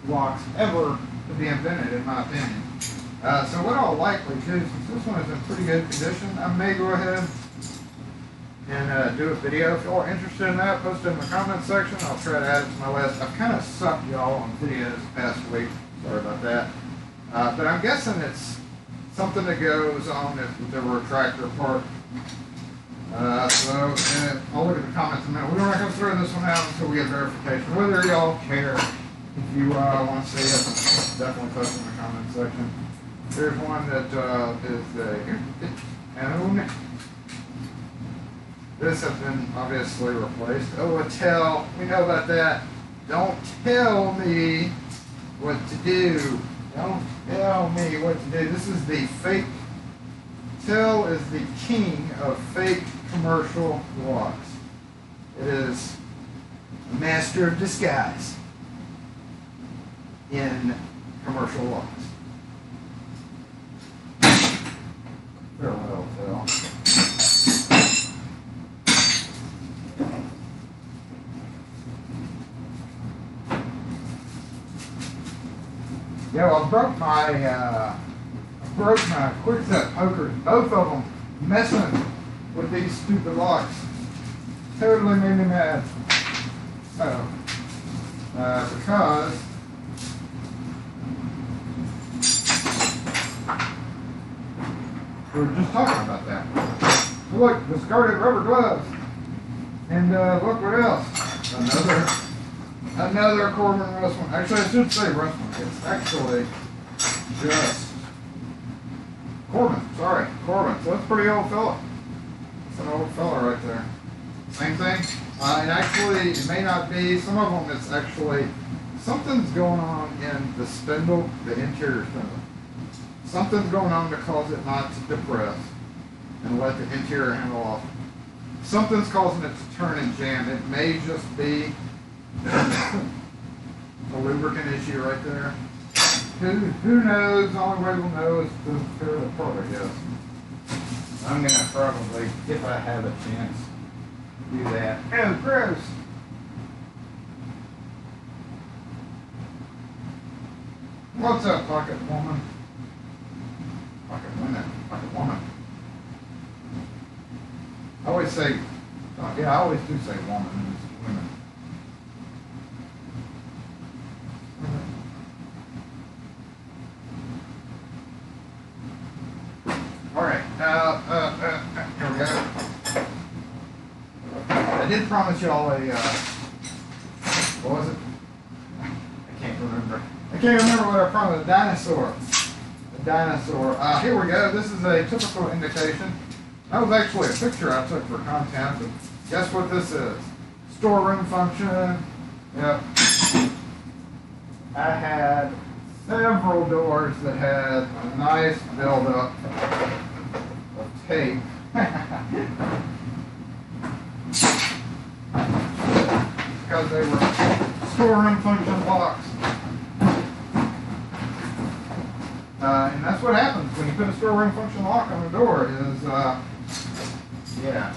locks ever to be invented, in my opinion. So what I'll likely do, since this one is in pretty good condition, I may go ahead and do a video. If y'all are interested in that, post it in the comment section. I'll try to add it to my list. I've kind of sucked y'all on videos the past week. Sorry about that. But I'm guessing it's something that goes on with the retractor part. So I'll look at the comments in a minute. We're not going to throw this one out until we get verification. Whether y'all care, if you want to see it, definitely post in the comment section. Here's one that is this has been obviously replaced. Oh, a tell. We know about that. Don't tell me what to do. Don't tell me what to do. This is the fake. Tell is the king of fake commercial locks. It is a master of disguise in commercial locks. Farewell, Tell. Yeah, well, I broke my quick set pokers, both of them messing with these stupid locks. Totally made me mad. So, because we were just talking about that. Look, discarded rubber gloves. And look what else. Another Corbin Russ one. Actually, I should say Russ one. It's actually just Corbin. Sorry, Corbin. So that's a pretty old fella. It's an old fella right there. Same thing. And actually, it may not be. Some of them, it's actually something's going on in the spindle, the interior spindle. Something's going on to cause it not to depress and let the interior handle off. Something's causing it to turn and jam. It may just be a lubricant issue right there. Who knows? The only way we'll know is to tear it apart, I guess. I'm going to probably, if I have a chance, do that. Oh, gross! What's up, pocket woman? Pocket woman. Pocket woman. I always say, yeah, I always do say woman. It's women. All right. Here we go. I did promise y'all a, what was it? I can't remember. I can't remember what I promised. A dinosaur. A dinosaur. Here we go. This is a typical indication. That was actually a picture I took for content, but guess what this is? Storeroom function. Yep. I had several doors that had a nice buildup of tape. Because they were storeroom function locks. And that's what happens when you put a storeroom function lock on the door is, yeah.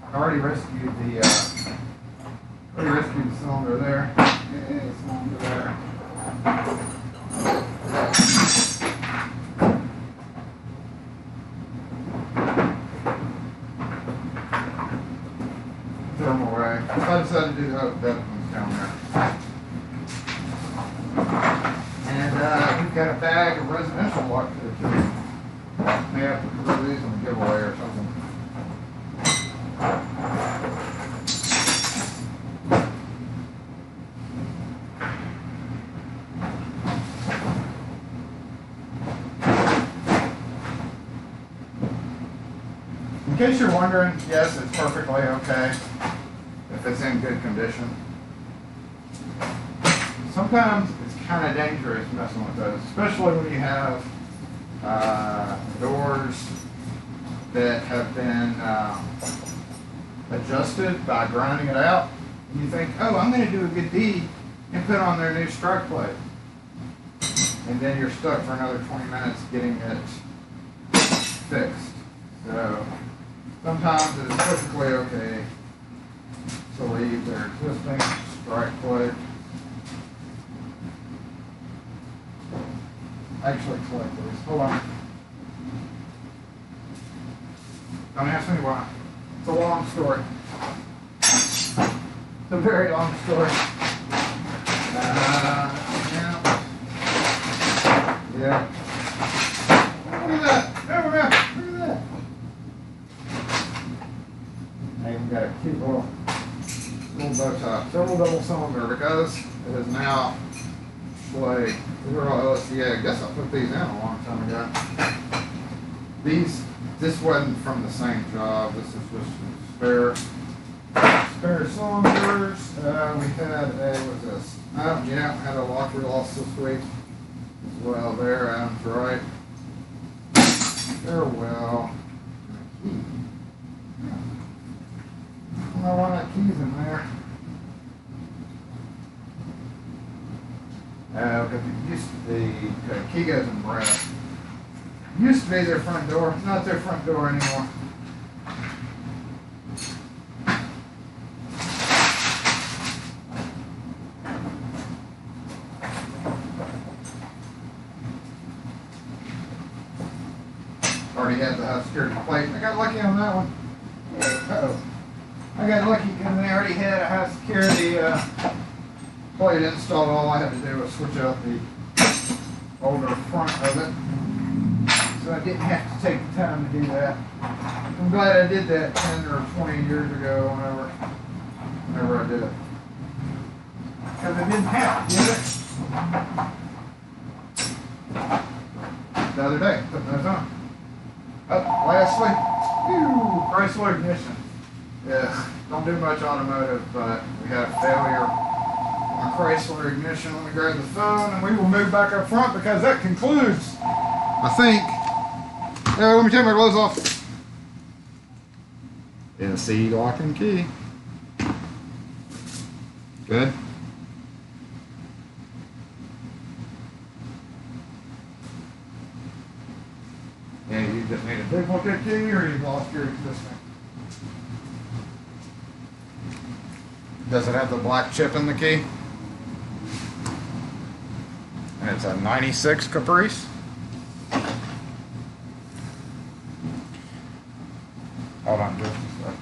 I already rescued the cylinder there. Yeah, cylinder there. Throw them away. If I decided to do that one's down there. And we've got a bag of residential lock there too. May have to put these on the giveaway or something. In case you're wondering, yes, it's perfectly okay if it's in good condition. Sometimes it's kind of dangerous messing with those, especially when you have doors that have been adjusted by grinding it out. And you think, oh, I'm going to do a good deed and put on their new strike plate. And then you're stuck for another 20 minutes getting it fixed. So sometimes it's perfectly okay to leave their existing strike plate. Actually collect these. Hold on. Don't ask me why. It's a long story. It's a very long story. Yeah. Look at that. Over there. Look at that. I even got a cute little bow tie. Double cylinder because it is now display. These are all LSDA. I guess I put these in a long time ago. This wasn't from the same job. This is just spare cylinders. We had what's this? Yeah, had a lock we lost this week as well. There, Adam's right. Farewell. Key. Yeah. I don't know why that key's in there. The key goes in brass. Used to be their front door, not their front door anymore. Already had the high security plate. I got lucky on that one. Uh-oh. I got lucky because they already had a high security plate installed. All I had to do was switch out the older front of it. So I didn't have to take the time to do that. I'm glad I did that 10 or 20 years ago whenever I did it. Because I didn't have to do it the other day, putting those on. Oh, lastly, Chrysler ignition. Yeah, don't do much automotive, but we had a failure on a Chrysler ignition. Let me grab the phone and we will move back up front because that concludes, I think, let me take my gloves off. SE lock and key. Good. Yeah, you just made a duplicate key or you lost your existing? Does it have the black chip in the key? And it's a 96 Caprice. Hold on just a sec.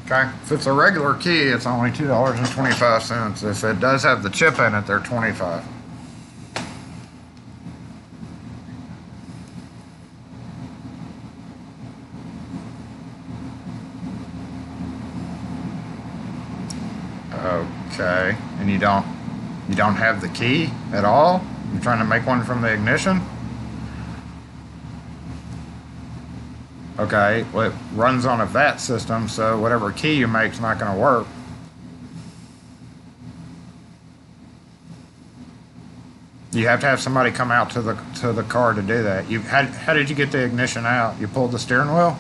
Okay, if it's a regular key, it's only $2.25. If it does have the chip in it, they're $25. Okay, and you don't have the key at all? You're trying to make one from the ignition? Okay, well, it runs on a VAT system, so whatever key you make is not going to work. You have to have somebody come out to the car to do that. How did you get the ignition out? You pulled the steering wheel?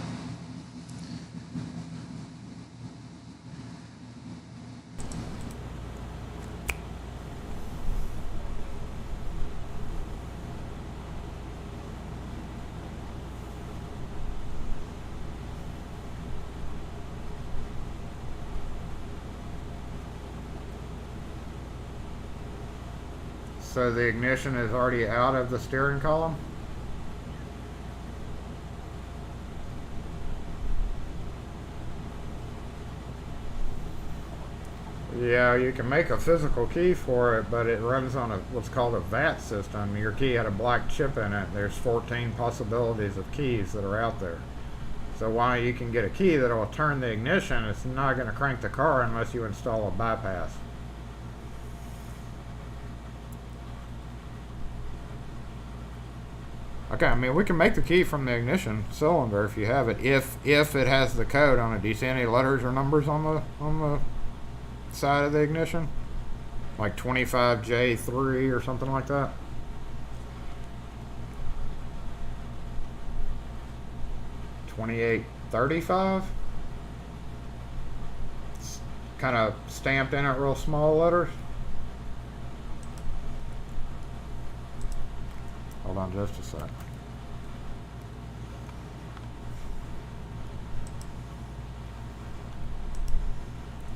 So the ignition is already out of the steering column? Yeah, you can make a physical key for it, but it runs on what's called a VAT system. Your key had a black chip in it. There's 14 possibilities of keys that are out there. So while you can get a key that will turn the ignition, it's not going to crank the car unless you install a bypass. Okay, I mean, we can make the key from the ignition cylinder if you have it, if it has the code on it. Do you see any letters or numbers on the side of the ignition? Like 25J3 or something like that? $28.35. It's kind of stamped in it real small letters. Hold on just a sec.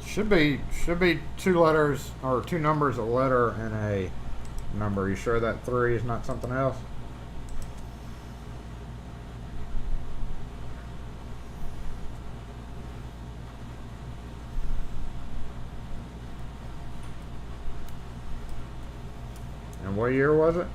Should be two letters or two numbers, a letter and a number. You sure that 3 is not something else? And what year was it?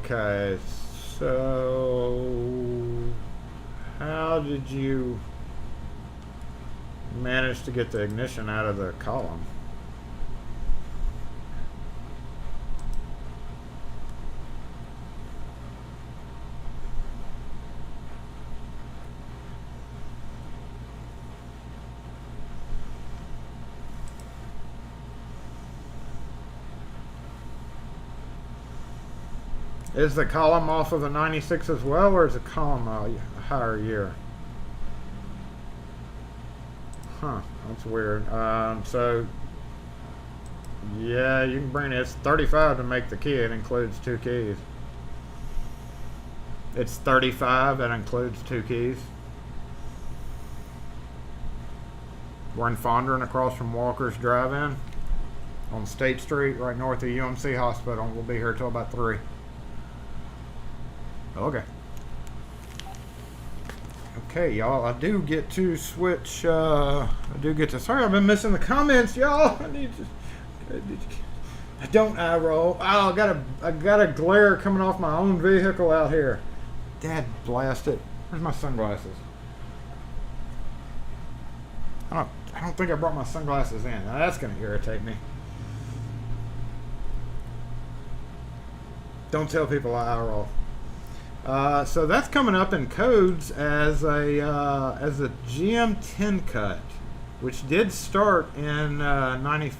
Okay, so how did you manage to get the ignition out of the column? Is the column off of the 96 as well, or is the column a higher year? Huh, that's weird. So, yeah, you can bring it. It's $35 to make the key. It includes 2 keys. It's $35. That includes 2 keys. We're in Fondren, across from Walker's Drive-In on State Street, right north of UMC Hospital. We'll be here till about 3. Okay. Okay, y'all, I do get to switch, sorry, I've been missing the comments, y'all. I don't eye roll. Oh, I got a glare coming off my own vehicle out here. Dad blast it. Where's my sunglasses? I don't think I brought my sunglasses in. Now that's gonna irritate me. Don't tell people I eye roll. So that's coming up in codes as a GM 10 cut, which did start in 95.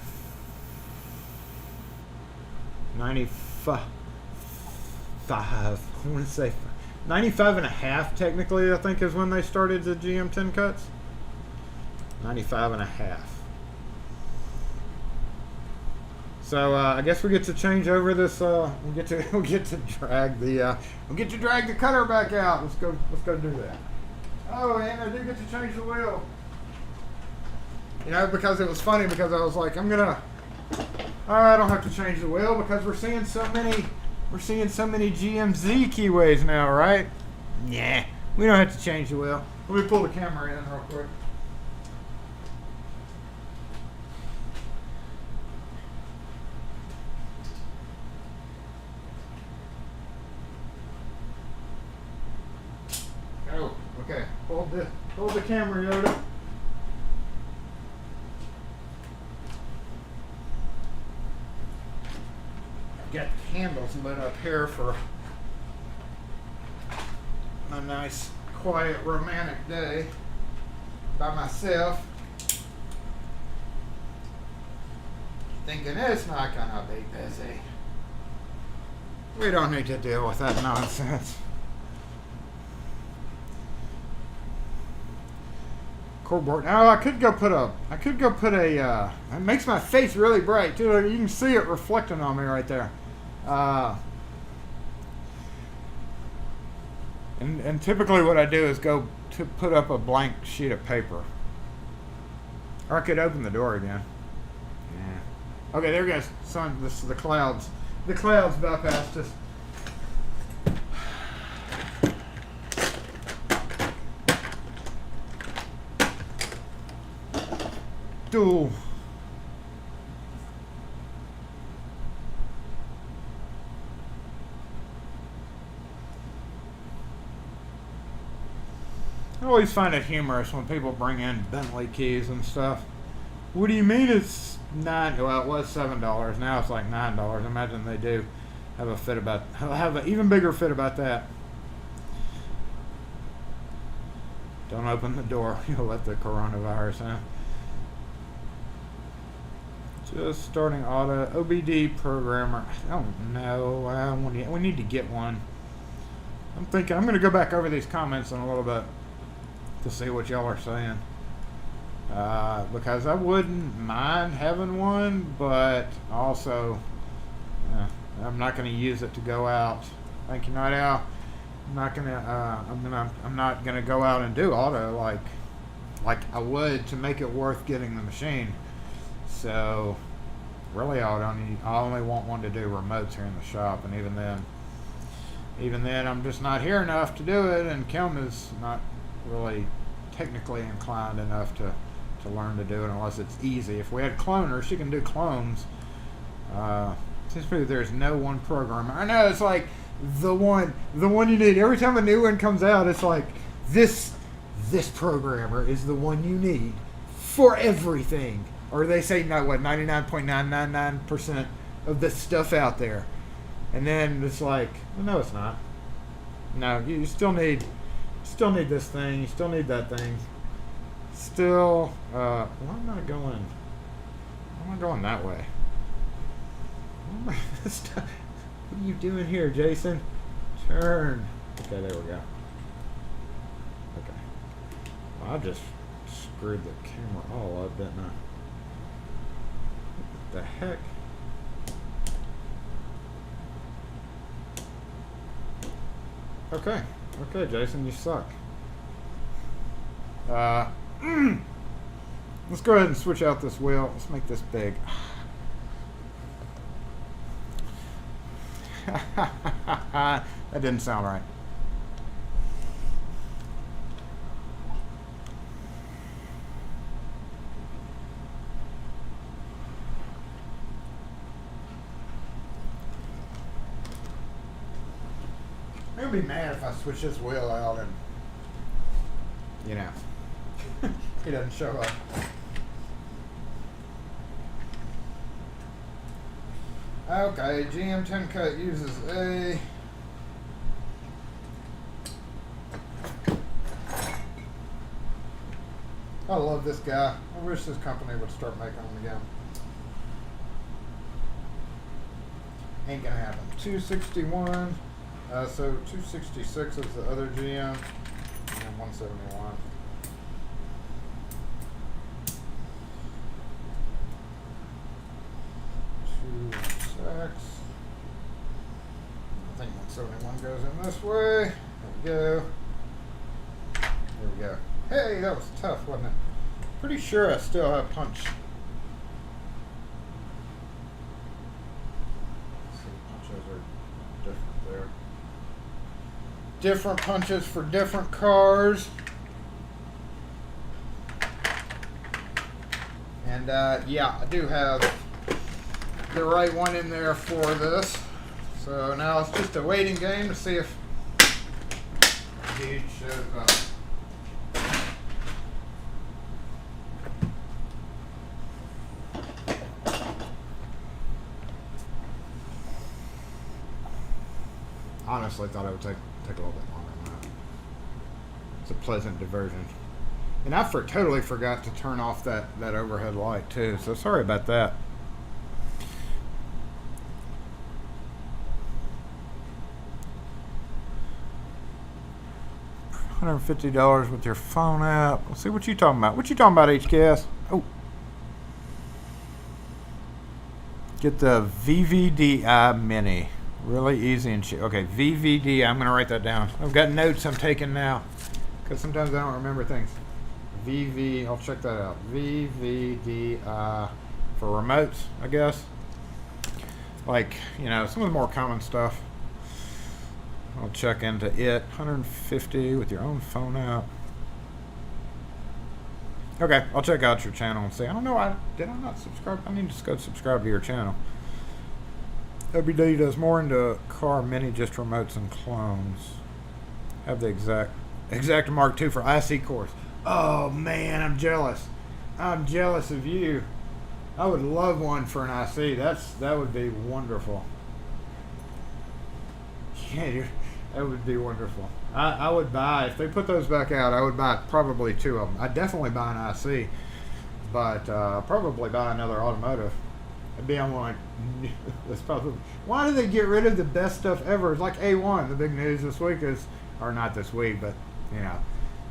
I want to say 95 and a half technically, I think, is when they started the GM 10 cuts. 95 and a half. So I guess we get to change over this. We'll get to drag the cutter back out. Let's go do that. Oh, and I do get to change the wheel. You know, because it was funny because I was like, I don't have to change the wheel because we're seeing so many GMZ keyways now, right? Nah, we don't have to change the wheel. Let me pull the camera in real quick. Oh, okay. Hold the camera, Yoda. Got candles lit up here for a nice, quiet, romantic day by myself. Thinking it's not gonna be busy. We don't need to deal with that nonsense. Cardboard. Now I could go put a. It makes my face really bright too. You can see it reflecting on me right there. And typically what I do is go to put up a blank sheet of paper. Or I could open the door again. Yeah. Okay, there goes sun. This is the clouds. The clouds bypassed us. Duel. I always find it humorous when people bring in Bentley keys and stuff. What do you mean it's $9? Well, it was $7. Now it's like $9. Imagine they do have have an even bigger fit about that. Don't open the door. You'll let the coronavirus in. Just starting auto OBD programmer. I don't know. We need to get one. I'm thinking I'm going to go back over these comments in a little bit to see what y'all are saying. Because I wouldn't mind having one, but also I'm not going to use it to go out. Thank you, Night Owl. I'm not going to go out and do auto like I would to make it worth getting the machine. So really, I only want one to do remotes here in the shop, and even then, I'm just not here enough to do it, and Kim is not really technically inclined enough to learn to do it unless it's easy. If we had cloners, she can do clones. Since there's no one programmer. I know it's like the one you need. Every time a new one comes out, it's like this programmer is the one you need for everything. Or they say 99.999% of the stuff out there. And then it's like, well, no, it's not. No, you still need this thing. You still need that thing. Still, well, I'm not going that way. What are you doing here, Jason? Turn. Okay, there we go. Okay. Well, I just screwed the camera all up, didn't I? What the heck? Okay, Jason, you suck. Let's go ahead and switch out this wheel. Let's make this big. That didn't sound right. He'll be mad if I switch this wheel out and, you know, he doesn't show up. Okay, GM 10 cut uses a I love this guy. I wish this company would start making them again. Ain't gonna happen. 261. So 266 is the other GM, and then 171. I think 171 goes in this way. There we go. There we go. Hey, that was tough, wasn't it? Pretty sure I still have punch. Let's see, punches are different there. Different punches for different cars. And yeah, I do have the right one in there for this. So now it's just a waiting game to see if dude shows up. Honestly, thought it would take a little bit longer than that. It's a pleasant diversion. And I totally forgot to turn off that overhead light too, so sorry about that. $150 with your phone app. Let's see what you talking about. What you talking about, HKS? Oh. Get the VVDI Mini. Really easy and cheap. Okay, VVD. I'm going to write that down. I've got notes I'm taking now because sometimes I don't remember things. I'll check that out. VVDI for remotes, I guess. Like, you know, some of the more common stuff. I'll check into it. 150 with your own phone app. Okay, I'll check out your channel and see. I don't know, did I not subscribe? I need to go subscribe to your channel. WD does more into car mini, just remotes and clones. Have the exact Mark II for IC cores. Oh man, I'm jealous. I'm jealous of you. I would love one for an IC. That would be wonderful. Yeah, that would be wonderful. I would buy, if they put those back out, I would buy probably 2 of them. I'd definitely buy an IC, but probably buy another Automotive. It'd be on like, that's probably, why do they get rid of the best stuff ever? It's like A1. The big news this week is, or not this week, but you know,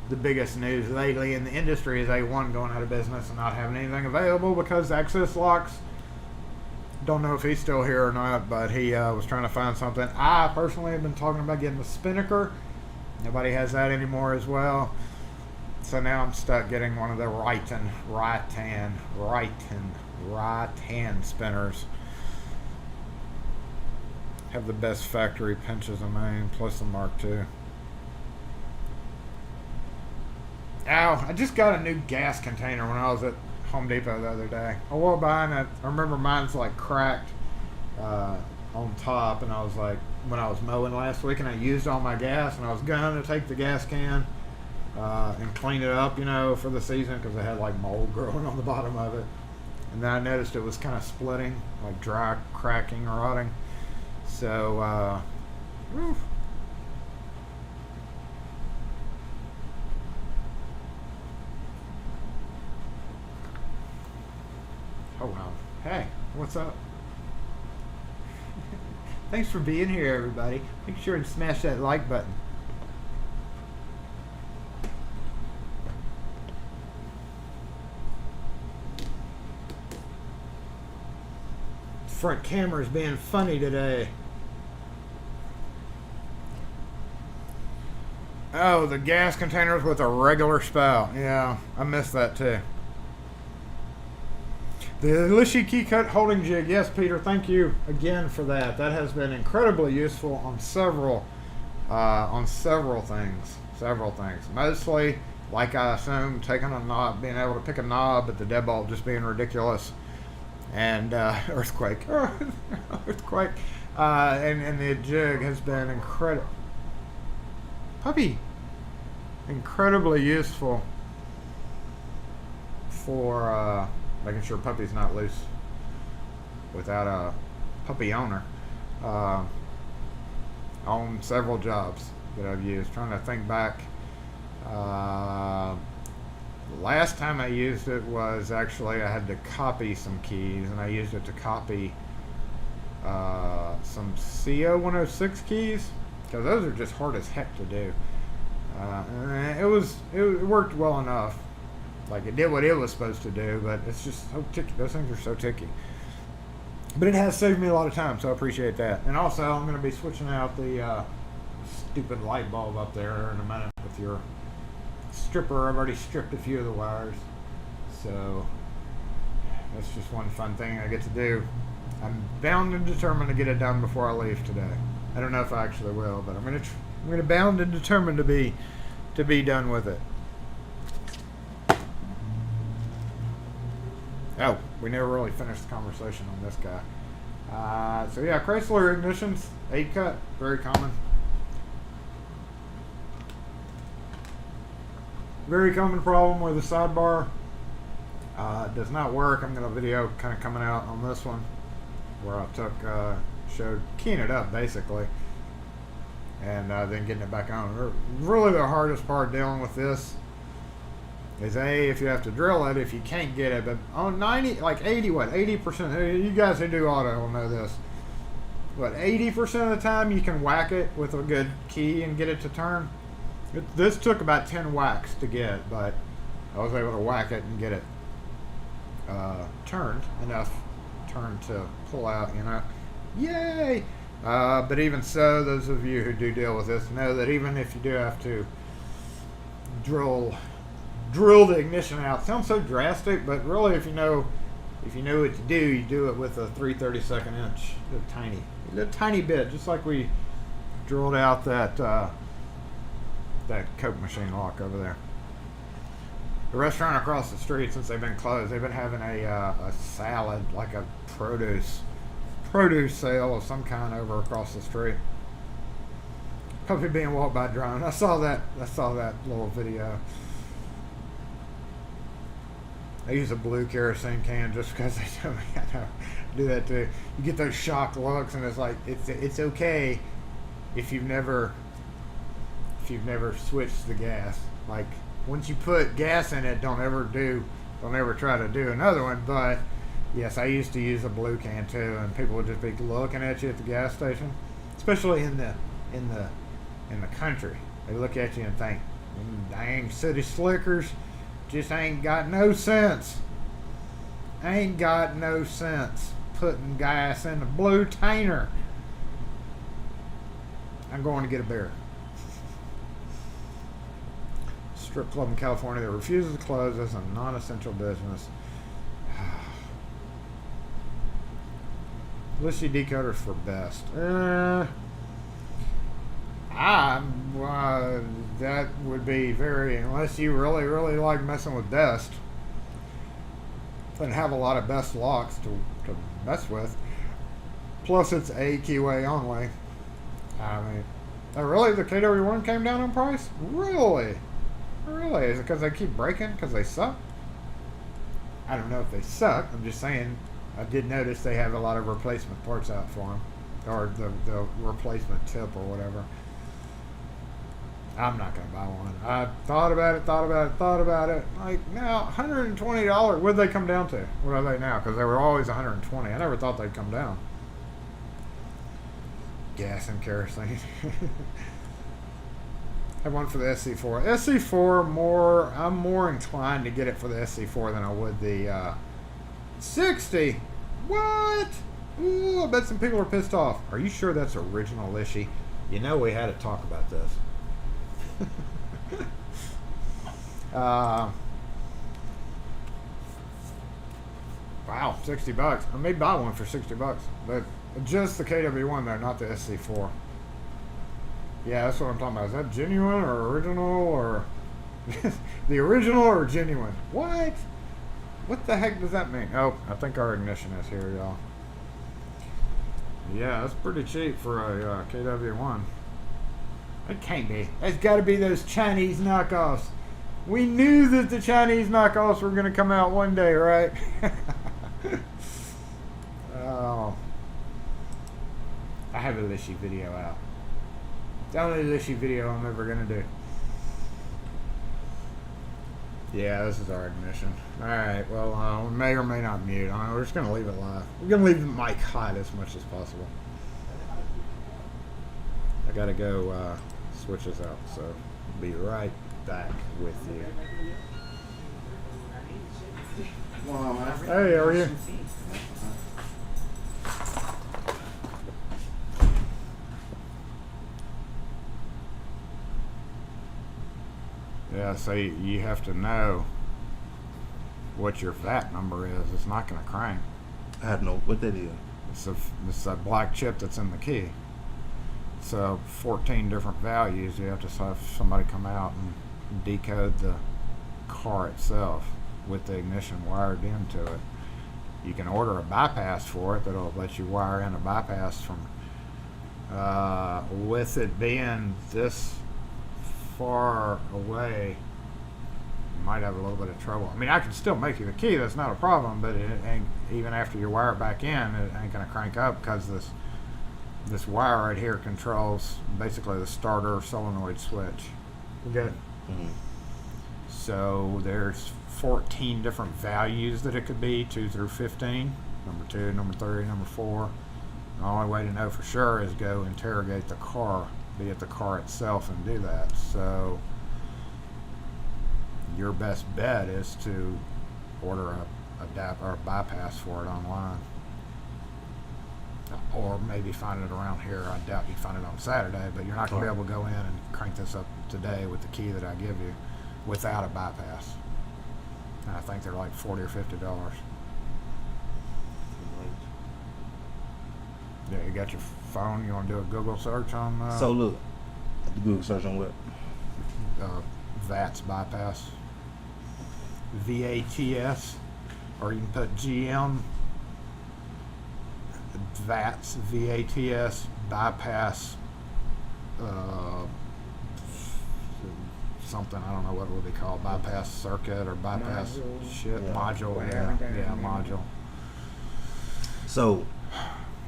the biggest news lately in the industry is A1 going out of business and not having anything available because Access Locks, don't know if he's still here or not, but he was trying to find something. I personally have been talking about getting the Spinnaker. Nobody has that anymore as well. So now I'm stuck getting one of the right hand spinners. Have the best factory pinches in Maine, plus the Mark II. Ow, I just got a new gas container when I was at Home Depot the other day. I was buying it. I remember mine's like cracked on top, and I was like, when I was mowing last week and I used all my gas, and I was going to take the gas can and clean it up, you know, for the season because it had like mold growing on the bottom of it. And then I noticed it was kind of splitting, like dry, cracking, rotting. So, oof. Hold on. Hey, what's up? Thanks for being here, everybody. Make sure and smash that like button. Front camera's being funny today. Oh, the gas containers with a regular spout. Yeah, I missed that too. The Lishy key cut holding jig. Yes, Peter, thank you again for that. That has been incredibly useful on several things. Several things. Mostly, like I assume, taking a knob, being able to pick a knob, but the deadbolt just being ridiculous. And earthquake. Earthquake. And the jig has been incredible. puppy, incredibly useful for making sure puppy's not loose without a puppy owner. On several jobs that I've used. Trying to think back. The last time I used it was actually I had to copy some keys, and I used it to copy some CO106 keys, because those are just hard as heck to do. And it worked well enough. Like, it did what it was supposed to do, but it's just so ticky. Those things are so ticky. But it has saved me a lot of time, so I appreciate that. And also, I'm going to be switching out the stupid light bulb up there in a minute with your stripper. I've already stripped a few of the wires, so that's just one fun thing I get to do. I'm bound and determined to get it done before I leave today. I don't know if I actually will, but I'm going to bound and determined to be done with it. Oh, we never really finished the conversation on this guy. So yeah, Chrysler ignitions, 8-cut, very common. Very common problem where the sidebar does not work. I'm got a video kind of coming out on this one where I showed keying it up basically, and then getting it back on. Really the hardest part dealing with this is if you have to drill it, if you can't get it, but on 80%, you guys who do auto will know this, but 80% of the time you can whack it with a good key and get it to turn. This took about 10 whacks to get, but I was able to whack it and get it turned to pull out, yay! But even so, those of you who do deal with this know that even if you do have to drill the ignition out, sounds so drastic, but really if you know what to do, you do it with a 3/32 inch, a tiny bit, just like we drilled out that Coke machine lock over there. The restaurant across the street, since they've been closed, they've been having a salad, like a produce sale of some kind over across the street. Puppy being walked by drone. I saw that little video. I use a blue kerosene can just because they tell me I know do that too. You get those shocked looks, and it's like it's okay if you've never switched the gas. Like, once you put gas in it, don't ever try to do another one. But yes, I used to use a blue can too, and people would just be looking at you at the gas station, especially in the country. They look at you and think, dang city slickers just ain't got no sense. Ain't got no sense putting gas in a blue tainer. I'm going to get a beer. Strip club in California that refuses to close as a non-essential business. Listy decoders for best. That would be very, unless you really, really like messing with best, and have a lot of best locks to mess with. Plus, it's a keyway only. I mean, really, the KW1 came down on price? Really? Really? Is it because they keep breaking? Because they suck? I don't know if they suck. I'm just saying, I did notice they have a lot of replacement parts out for them, or the replacement tip or whatever. I'm not going to buy one. I thought about it. Like, now, $120. What'd they come down to? What are they now? Because they were always $120. I never thought they'd come down. Gas and kerosene. Have one for the SC4. SC4, I'm more inclined to get it for the SC4 than I would the 60. What? Ooh, I bet some people are pissed off. Are you sure that's original, Lishy? You know we had to talk about this. Wow, $60. I may buy one for $60, but just the KW1 though, not the SC4. Yeah, that's what I'm talking about. Is that genuine or original, or the original or genuine? What? What the heck does that mean? Oh, I think our ignition is here, y'all. Yeah, that's pretty cheap for a KW1. It can't be. It's got to be those Chinese knockoffs. We knew that the Chinese knockoffs were going to come out one day, right? Oh. I have a Lishy video out. The only Lishy video I'm ever going to do. Yeah, this is our ignition. Alright, well, we may or may not mute. We're just going to leave it live. We're going to leave the mic hot as much as possible. I got to go switch this out, so I'll be right back with you. Hey, how are you? Yeah, so you have to know what your VAT number is. It's not going to crank. I don't know what that is. It's a black chip that's in the key. So 14 different values. You have to have somebody come out and decode the car itself with the ignition wired into it. You can order a bypass for it that'll let you wire in a bypass from with it being this far away, you might have a little bit of trouble. I mean, I can still make you the key, that's not a problem, but it ain't, even after you wire it back in, it ain't gonna crank up because this wire right here controls basically the starter solenoid switch. You get it? Mm-hmm. So there's 14 different values that it could be, 2 through 15, number 2, number 3, number 4. The only way to know for sure is go interrogate the car, be it the car itself, and do that. So your best bet is to order a DAP or a bypass for it online, or maybe find it around here. I doubt you'd find it on Saturday, but you're not going to be able to go in and crank this up today with the key that I give you without a bypass. And I think they're like $40 or $50. Yeah, you got your phone. You want to do a Google search on? So look, Google search on what? VATS bypass. VATS, or you can put GM. VATS, VATS bypass. Something, I don't know what it would be called, bypass circuit or bypass module. Yeah, module. So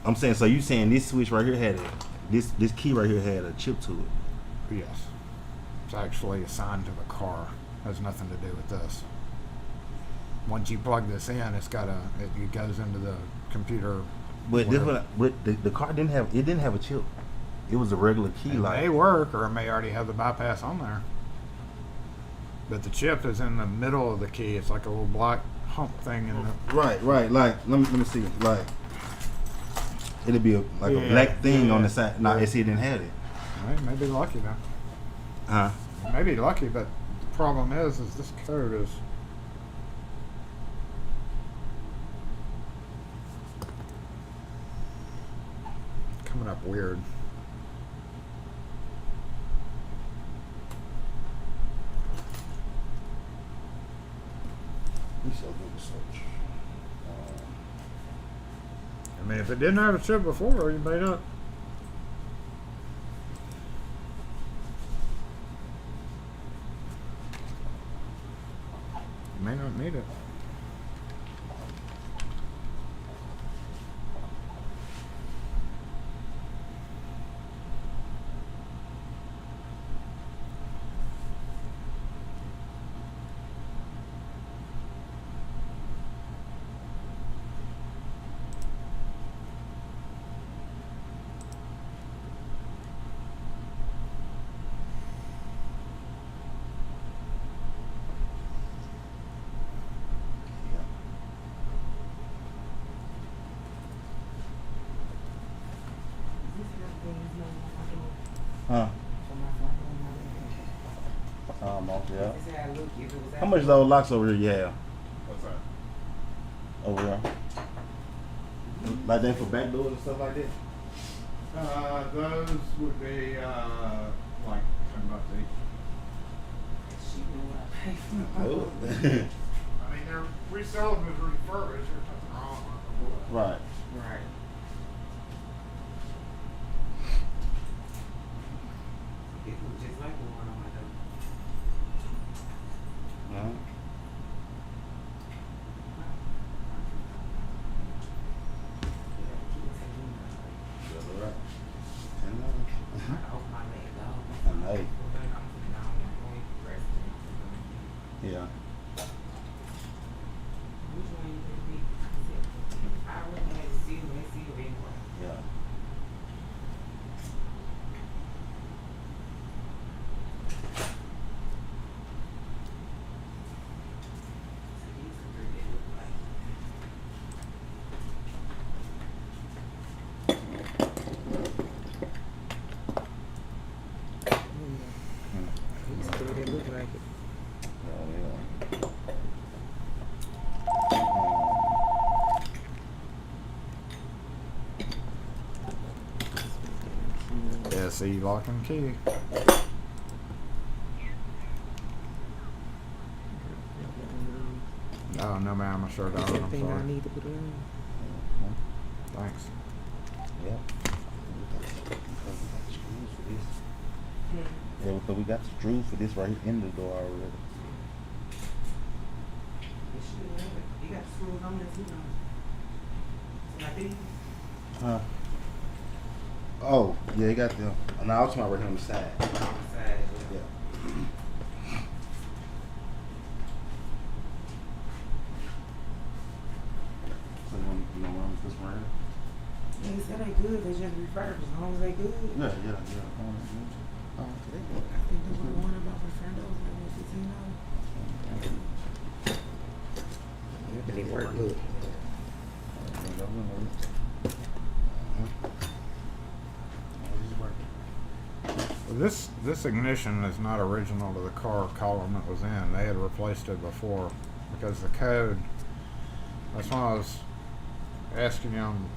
I'm saying, so you saying this switch right here had this key right here had a chip to it? Yes, it's actually assigned to the car. Has nothing to do with this. Once you plug this in, it goes into the computer. But the car didn't have a chip. It was a regular key. It may work, or it may already have the bypass on there. But the chip is in the middle of the key. It's like a little black hump thing in the. Right. Like let me see. Like it'd be a black thing on the side. No, it didn't have it. Right, maybe lucky then. Huh? Maybe lucky, but the problem is this code is. Coming up weird. I mean, if it didn't have a chip before, you may not. You may not need it. Huh? Yeah. How much of those locks over here you have? What's that? Over there. Like that for back doors and stuff like that? Those would be like $10 each. Oh. I mean, they're resell them as refurbished. There's nothing wrong with them. Right. Right. Hey. Yeah. Yeah. It look like it. SE lock and key. Oh no, ma'am, I sure don't. I'm Everything I sorry. need to put it on. Thanks. Yeah. Yeah, because we got the screws for this right here in the door already. You got the screws on this, you know. Like these? Huh? Oh, yeah, you got them. And I was talking about right here on the side. On the side, Yeah. So you know run with this one right Yeah, they said they good, they just refurbished, as long as they good. here? Yeah. I think they would want about for Fernando's, like $15. Everything work good. This ignition is not original to the car column it was in. They had replaced it before because the code. That's why I was asking you on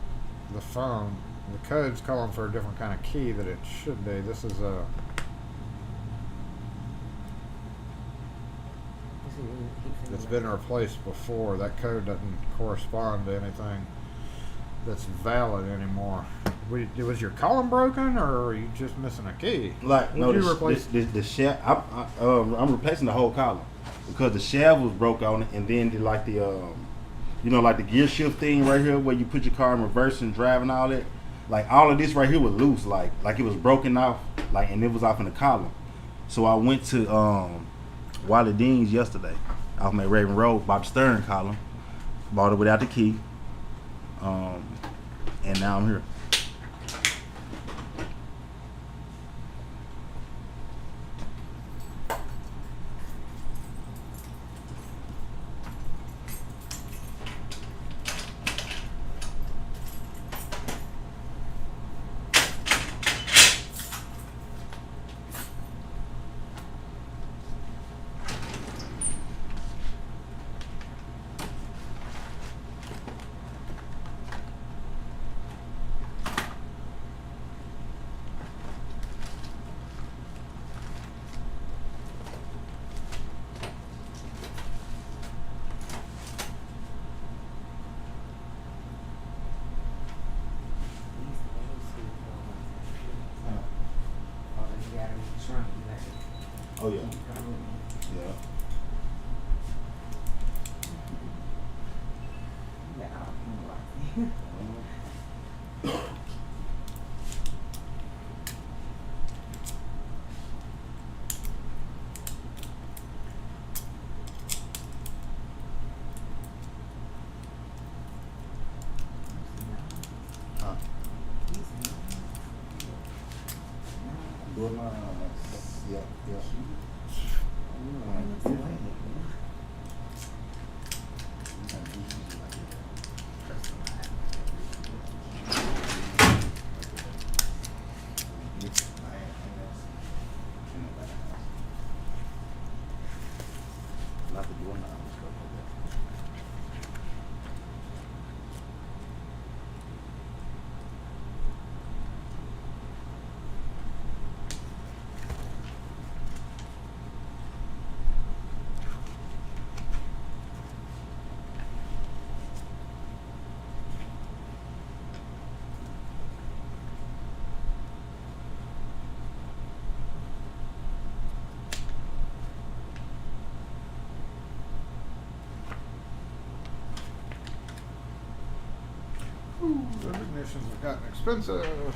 the phone. The code's calling for a different kind of key that it should be. This is a. It's been replaced before. That code doesn't correspond to anything that's valid anymore. Was your column broken, or are you just missing a key? Like no, Would you replace? the shaft. I'm replacing the whole column because the shaft was broke on it, and then like the you know, like the gear shift thing right here where you put your car in reverse and drive and all that. Like all of this right here was loose, like it was broken off, like, and it was off in the column. So I went to Wally Dean's yesterday off my Raven Road, bought the steering column, bought it without the key, and now I'm here. Oh yeah. Yeah. Huh? Door lines. Yeah. Not the door knob. Ooh, those ignitions have gotten expensive.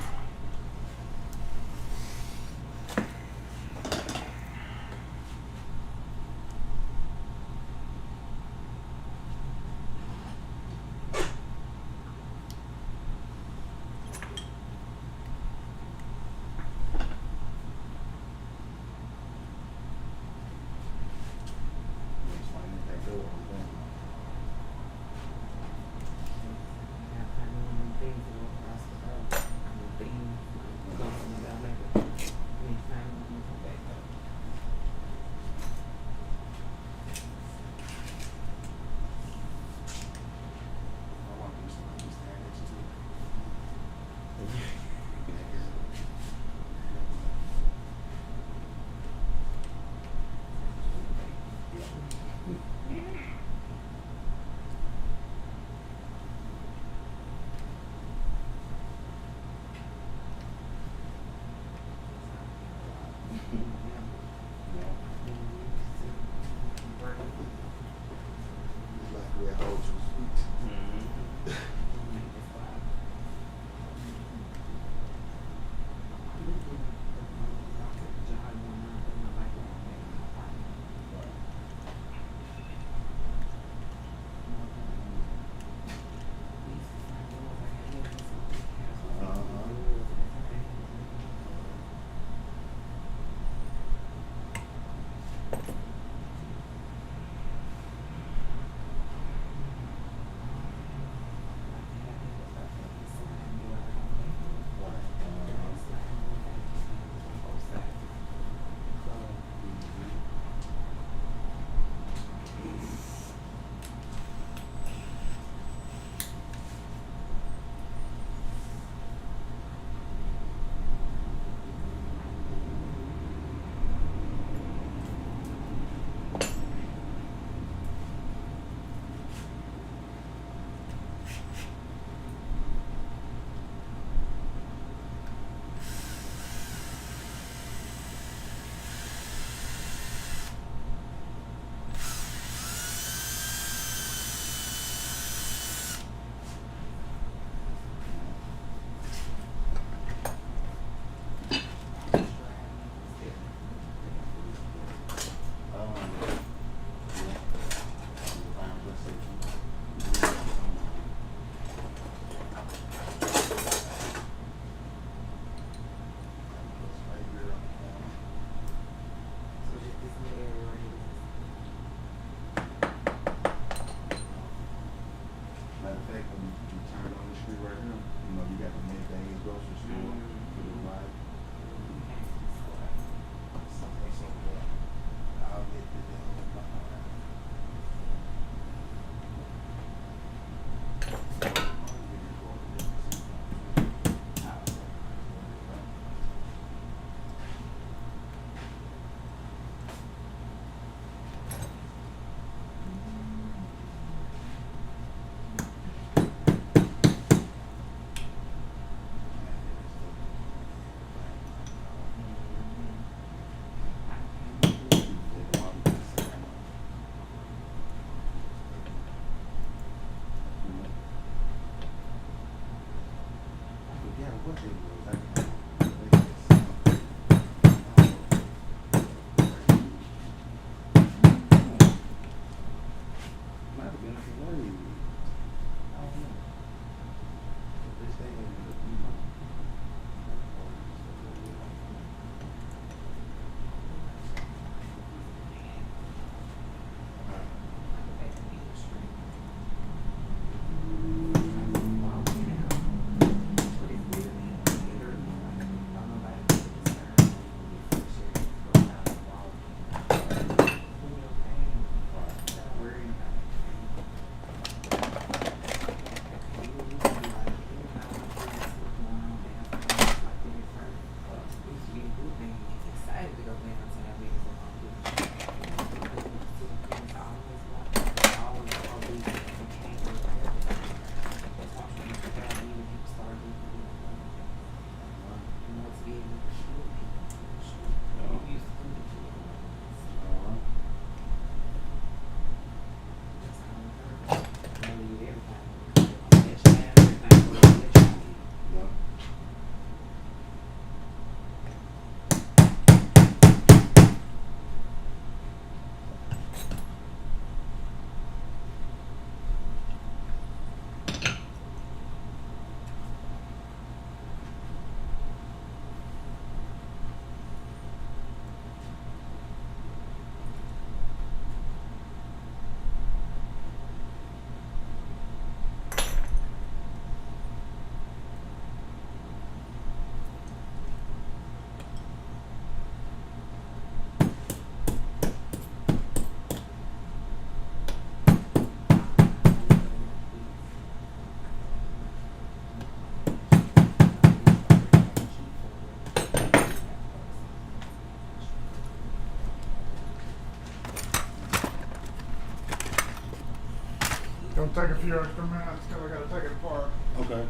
gonna take a few extra minutes because I gotta take it apart. Okay.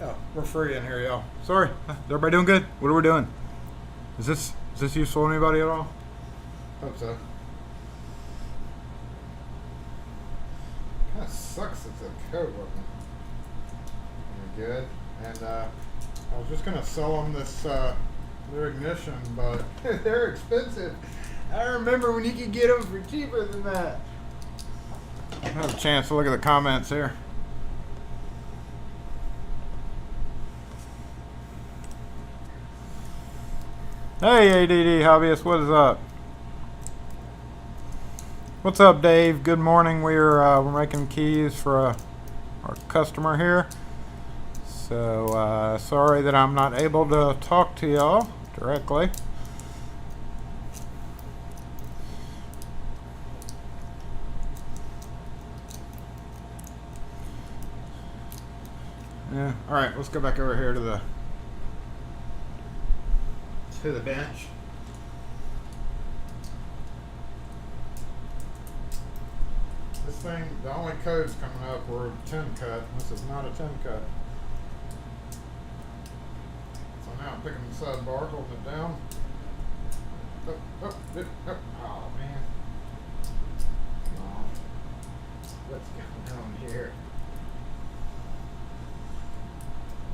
Oh, we're free in here, y'all. Sorry. Is everybody doing good? What are we doing? Is this useful to anybody at all? Hope so. Kind of sucks it's a code weapon. Good. And I was just gonna sell them this their ignition, but they're expensive. I remember when you could get them for cheaper than that. I have a chance to look at the comments here. Hey ADD hobbyist, what is up? What's up, Dave? Good morning. We're making keys for our customer here. So sorry that I'm not able to talk to y'all directly. Yeah. All right. Let's go back over here to the bench. This thing, the only codes coming up were 10 cut. This is not a 10 cut. So now I'm picking the sidebar, holding it down. Oh man. Come on. What's going on here?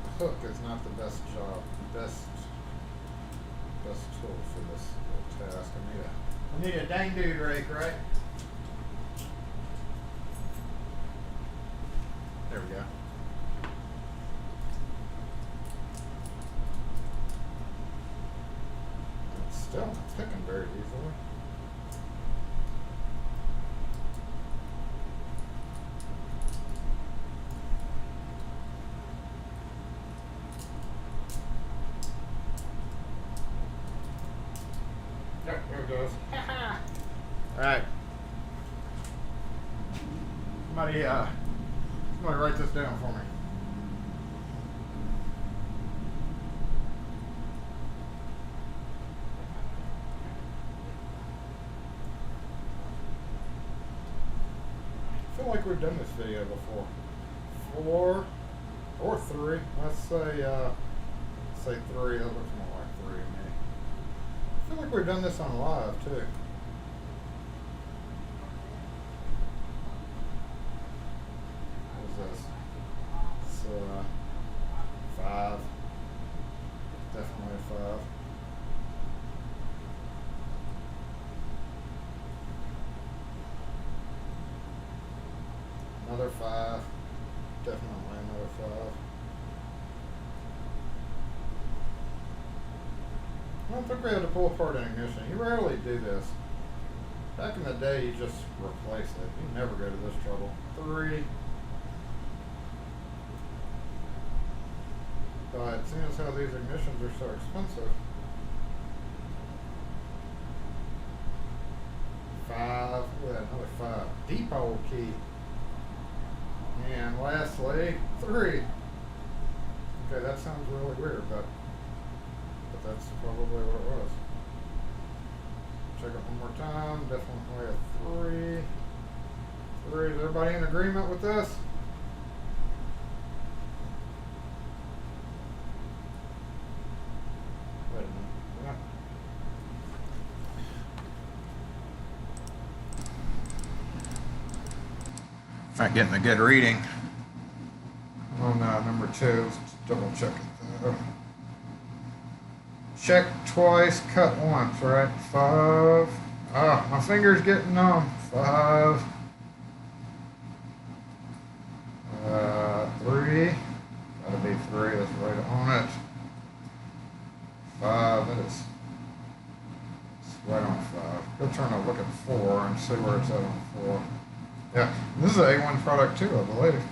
The hook is not the best job, best tool for this little task. I need a dang dude rake, right? There we go. It's still not picking very easily. Yep, there it goes. Alright. Somebody write this down for me. we've done this video before. 4 or 3. Let's say 3. That looks more like 3 to me. I feel like we've done this on live too. What is this? It's 5. Definitely a 5. Another 5. Definitely another 5. I don't think we had to pull apart an ignition. You rarely do this. Back in the day, you just replace it. You never go to this trouble. 3. But seeing as how these ignitions are so expensive, 5. Look at that, another 5. Depot key. And lastly, 3. Okay, that sounds really weird, but that's probably what it was. Check it one more time. Definitely a 3. 3. Is everybody in agreement with this? Wait a minute. Not getting a good reading on number 2. Let's double check it though. Check twice, cut once, right? 5. Ah, my finger's getting numb. 5. 3. Gotta be 3. That's right on it. 5. That is right on 5. Go turn and look at 4 and see where it's at on 4. Yeah, this is an A1 product too, I believe.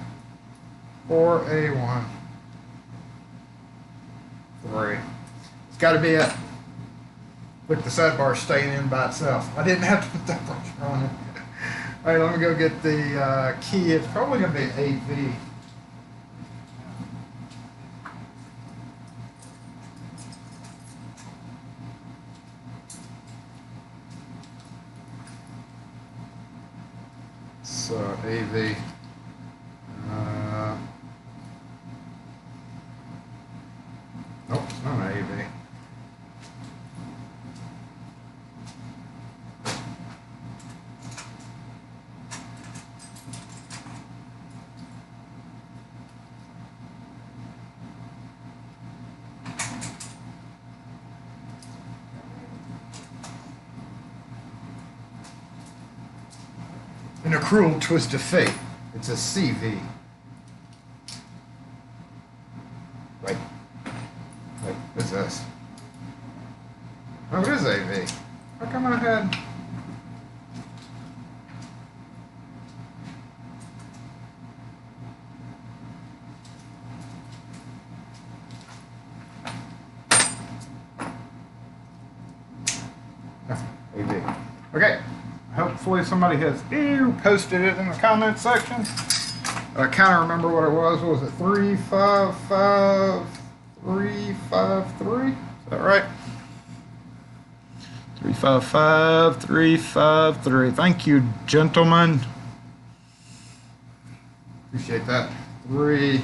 4A1. 3. It's got to be it. Look, the sidebar staying in by itself. I didn't have to put that pressure on it. All right, let me go get the key. It's probably going to be AV. So AV. Nope, it's not an AV. In a cruel twist of fate, it's a CV. Wait, what's this? Oh, it is AV. How come I had... AV. Okay. Hopefully somebody has posted it in the comment section. I kind of remember what it was. What was it? 355-353? Is that right? 355-353. Thank you, gentlemen. Appreciate that. 3,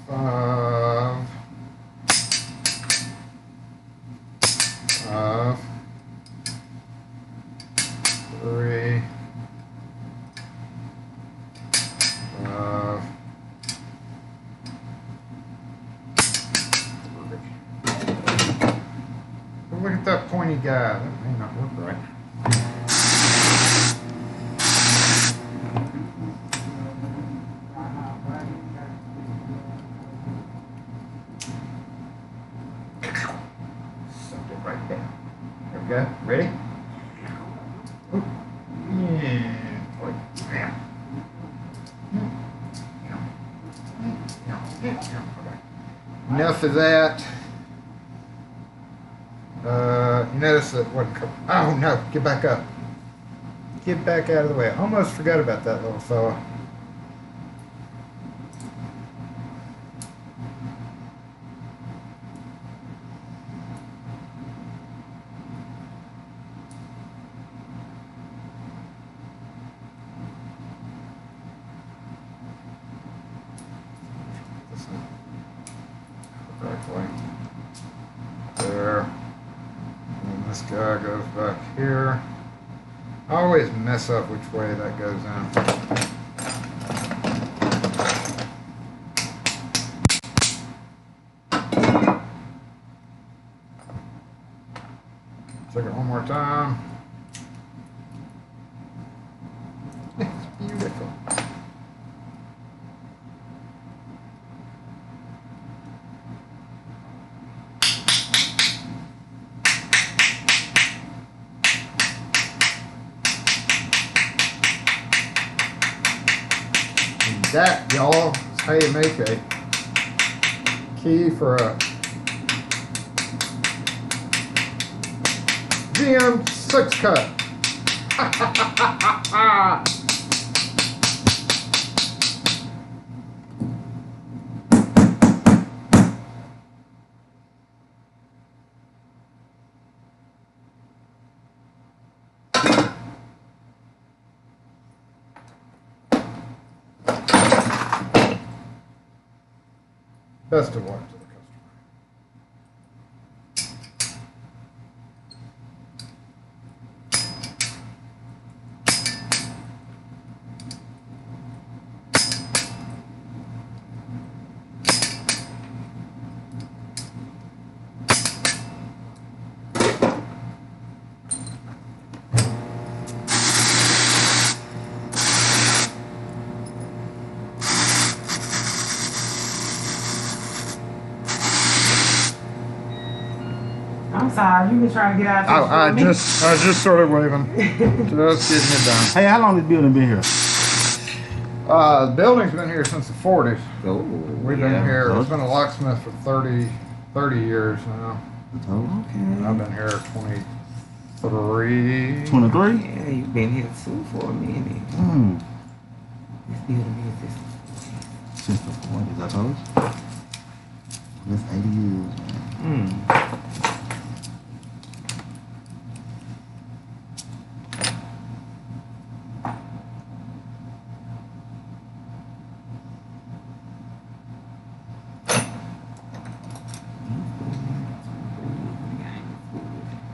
5. 3. Look at that pointy guy. That may not look right. Sucked it right there. There we go. Ready? Ooh. Yeah. Enough of that. You notice that wasn't covered. Oh no, get back up. Get back out of the way. I almost forgot about that little fella. guy goes back here. I always mess up which way that goes in. Check it one more time. It's beautiful. That, y'all, is how you make a key for a GM 6-cut. Best of luck to the customer. I'm sorry, you been trying to get out of I just started waving. Just getting it done. Hey, how long has this building been here? The building's been here since the 40s. Oh, We've been here. It's been a locksmith for 30 years now. Oh, Okay. I've been here 23. 23? Yeah, you've been here too for a minute. Hmm. This building is this. Since the 40s, I told you. That's 80 years, man.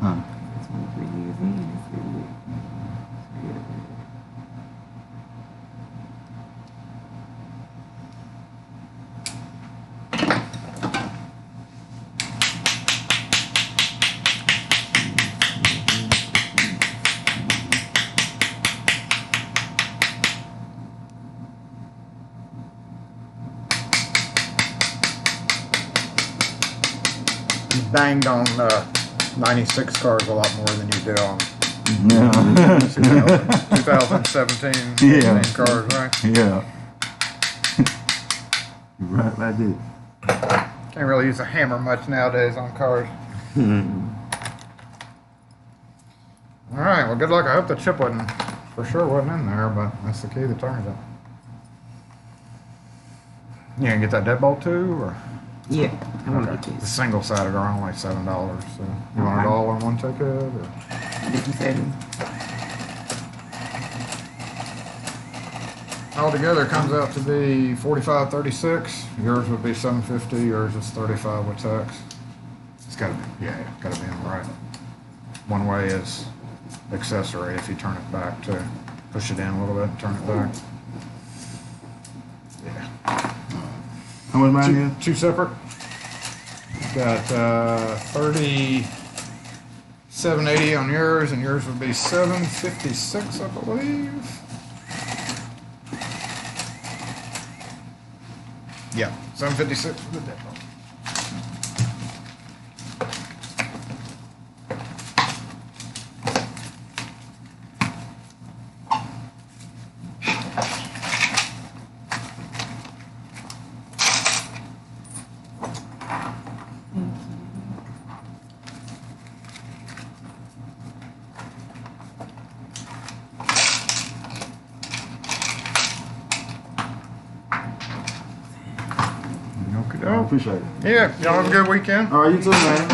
Huh. 23 years in, it's good. You banged on 96 cars a lot more than you did on Yeah. 2017 Yeah. 18 cars, right? Yeah. You're right like this. Can't really use a hammer much nowadays on cars. All right, well, good luck. I hope the chip for sure wasn't in there, but that's the key that turns it. You gonna get that deadbolt too, or? Yeah, I want to Okay. get The this. single-sided are only $7, so you want it all in one ticket? Or? 57. Altogether, it comes out to be $45.36. Yours would be $7.50. Yours is $35 with tax. It's gotta be, yeah, gotta be in the right. One way is accessory. If you turn it back to push it in a little bit, and turn it back. Yeah. How much mine Two separate. Got 37.80 on yours, and yours would be 756, I believe. Yeah, 756 for the deadbolt. I appreciate it. Yeah, y'all have a good weekend. All right, you too, man.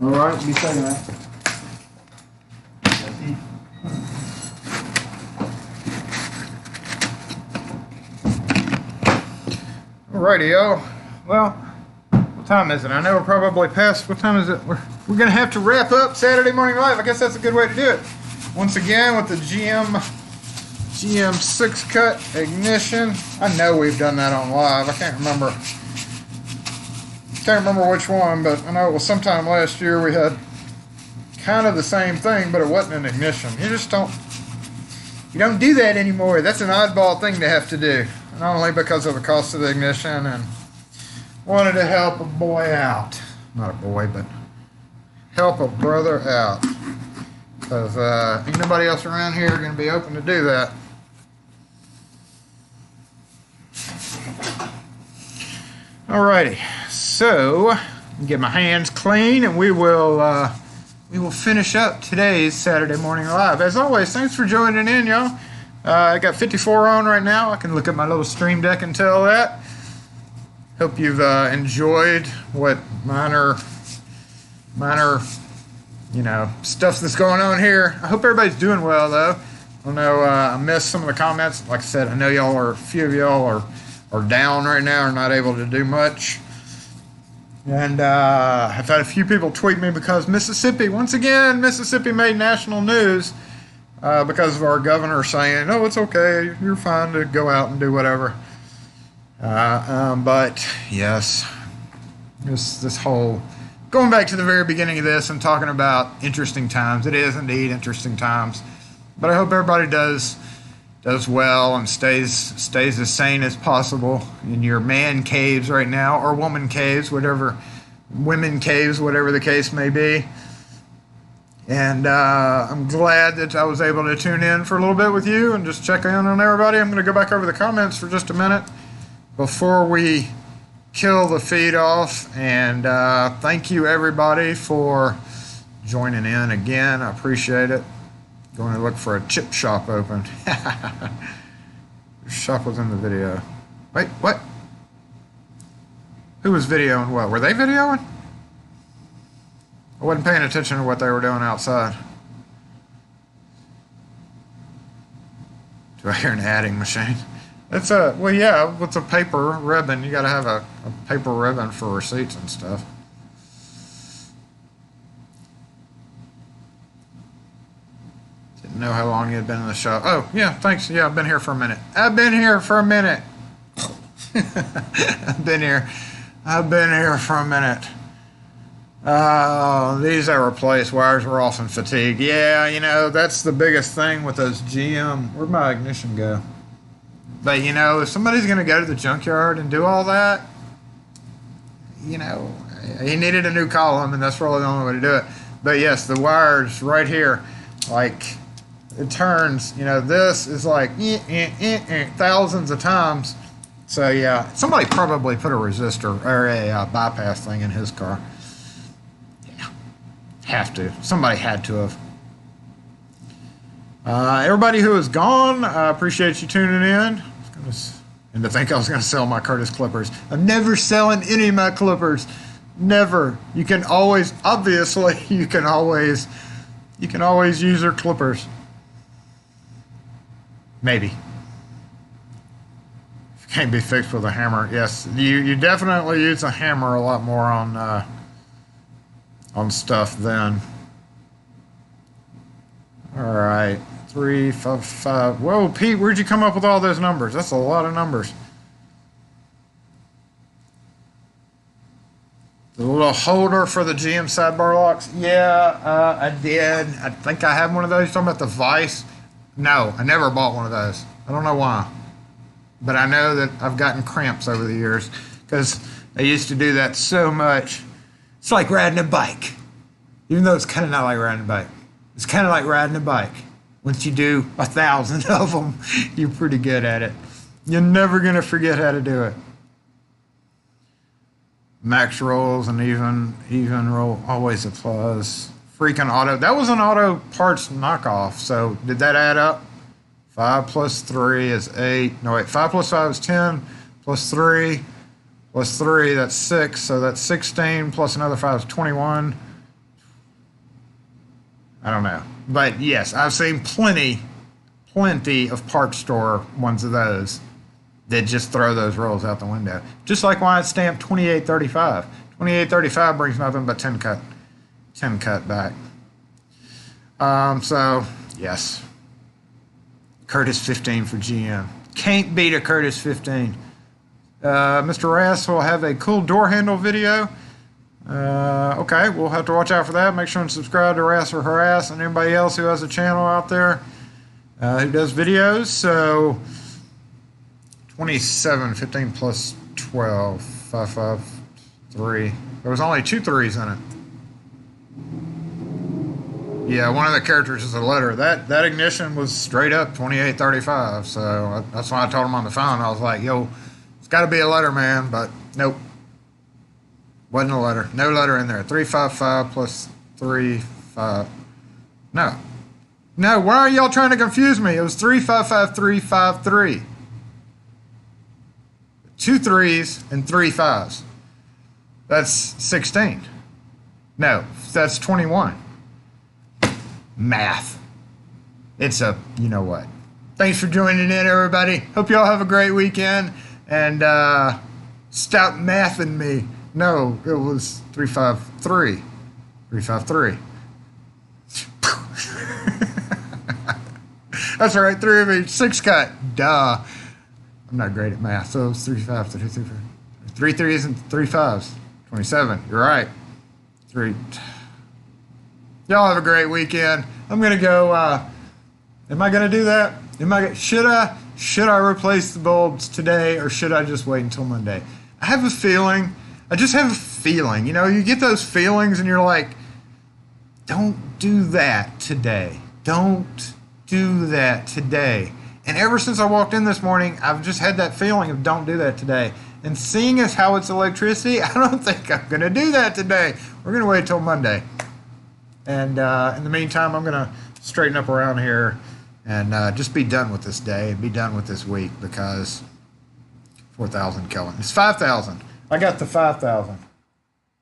All right, be safe, man. Alrighty, yo. Well, what time is it? I know we're probably past. What time is it? We're we're going to have to wrap up Saturday Morning Live. I guess that's a good way to do it. Once again, with the GM 6-cut ignition. I know we've done that on live. I can't remember which one, but I know it was sometime last year we had kind of the same thing, but it wasn't an ignition. You don't do that anymore. That's an oddball thing to have to do. Not only because of the cost of the ignition, and wanted to help a boy out. Not a boy, but help a brother out. Because ain't nobody else around here going to be open to do that. Alrighty, so get my hands clean, and we will finish up today's Saturday Morning Live. As always, thanks for joining in, y'all. I got 54 on right now. I can look at my little stream deck and tell that. Hope you've enjoyed what minor, stuff that's going on here. I hope everybody's doing well, though. I know I missed some of the comments. Like I said, I know a few of y'all are down right now, are not able to do much. And I've had a few people tweet me because Mississippi made national news because of our governor saying, "Oh, it's okay, you're fine to go out and do whatever." But yes, this whole going back to the very beginning of this and talking about interesting times. It is indeed interesting times, but I hope everybody does well and stays as sane as possible in your man caves right now, or woman caves, women caves, whatever the case may be. And I'm glad that I was able to tune in for a little bit with you and just check in on everybody. I'm going to go back over the comments for just a minute before we kill the feed off. And thank you, everybody, for joining in again. I appreciate it. Going to look for a chip shop open. The shop was in the video. Wait, what? Who was videoing what? Were they videoing? I wasn't paying attention to what they were doing outside. Do I hear an adding machine? It's well, yeah, with a paper ribbon. You got to have a paper ribbon for receipts and stuff. Didn't know how long you had been in the shop. Oh, yeah, thanks. Yeah, I've been here for a minute. I've been here for a minute for a minute. These I replaced. Wires were often fatigued. Yeah, that's the biggest thing with those GM. Where'd my ignition go? But, if somebody's going to go to the junkyard and do all that, he needed a new column, and that's probably the only way to do it. But, yes, the wires right here, like, it turns, this is like thousands of times. So, yeah, somebody probably put a resistor or a bypass thing in his car. Yeah, have to. Somebody had to have. Everybody who is gone, I appreciate you tuning in. And to think I was going to sell my Curtis clippers. I'm never selling any of my clippers. Never. You can always use your clippers. Maybe. Can't be fixed with a hammer. Yes, you definitely use a hammer a lot more on stuff then. All right, 3, 5, 5. Whoa, Pete, where'd you come up with all those numbers? That's a lot of numbers. The little holder for the GM sidebar locks. Yeah, I did. I think I have one of those. You're talking about the Vice? No, I never bought one of those. I don't know why. But I know that I've gotten cramps over the years because I used to do that so much. It's like riding a bike. Even though it's kind of not like riding a bike. It's kind of like riding a bike. Once you do 1,000 of them, you're pretty good at it. You're never going to forget how to do it. Max rolls and even roll always applies. Freaking auto. That was an auto parts knockoff. So did that add up? 5 plus 3 is 8. No, wait. 5 plus 5 is 10. Plus 3. Plus 3, that's 6. So that's 16. Plus another 5 is 21. I don't know. But yes, I've seen plenty of parts store ones of those that just throw those rolls out the window. Just like why it's stamped 2835. 2835 brings nothing but 10 cut. Tim cut back. So, yes. Curtis 15 for GM. Can't beat a Curtis 15. Mr. Rass will have a cool door handle video. Okay, we'll have to watch out for that. Make sure and subscribe to Rass or Harass and anybody else who has a channel out there who does videos. So, 27, 15 plus 12, 5, 5, 3. There was only 2 threes in it. Yeah, one of the characters is a letter. That ignition was straight up 2835. So that's why I told him on the phone. I was like, yo, it's got to be a letter, man. But nope. Wasn't a letter. No letter in there. 355 plus 3, 5. No. No, why are y'all trying to confuse me? It was 355353. 2 3s and 3 5s. That's 16. No, that's 21. Math. It's a, you know what. Thanks for joining in, everybody. Hope y'all have a great weekend. And stop mathing me. No, it was 353. 353. That's all right. 3 of each. 6 cut. Duh. I'm not great at math. So it's 3 5s. 3 3s and 3 5s. 27. You're right. 3. Y'all have a great weekend. I'm gonna go. Am I gonna do that? Should I replace the bulbs today, or should I just wait until Monday? I have a feeling. I just have a feeling. You know, you get those feelings, and you're like, don't do that today. Don't do that today. And ever since I walked in this morning, I've just had that feeling of don't do that today. And seeing as how it's electricity, I don't think I'm gonna do that today. We're gonna wait till Monday. And in the meantime, I'm going to straighten up around here and just be done with this day and be done with this week because 4,000 Kelvin. It's 5,000. I got the 5,000.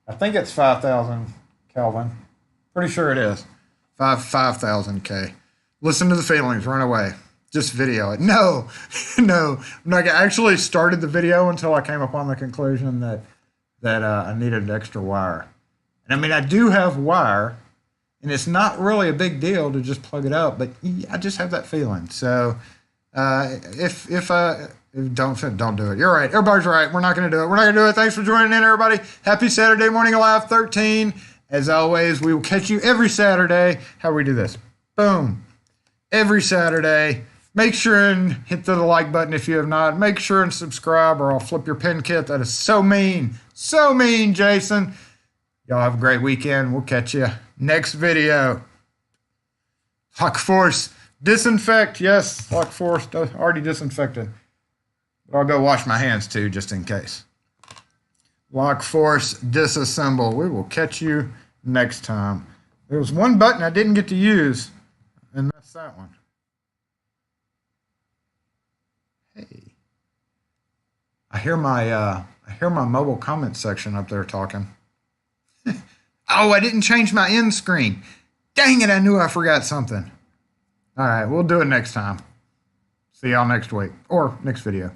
I think it's 5,000 Kelvin. Pretty sure it is. 5,000 K. Listen to the feelings. Run away. Just video it. No. No. I actually started the video until I came upon the conclusion that I needed an extra wire. And I mean, I do have wire. And it's not really a big deal to just plug it up, but I just have that feeling. So if don't do it. You're right. Everybody's right. We're not going to do it. We're not going to do it. Thanks for joining in, everybody. Happy Saturday morning, Alive 13. As always, we will catch you every Saturday. How do we do this? Boom. Every Saturday. Make sure and hit the like button if you have not. Make sure and subscribe or I'll flip your pin kit. That is so mean. So mean, Jason. Y'all have a great weekend. We'll catch you next video. Lock Force, disinfect. Yes, Lock Force already disinfected. But I'll go wash my hands too, just in case. Lock Force, disassemble. We will catch you next time. There was one button I didn't get to use, and that's that one. Hey, I hear my mobile comment section up there talking. Oh, I didn't change my end screen. Dang it, I knew I forgot something. All right, we'll do it next time. See y'all next week or next video.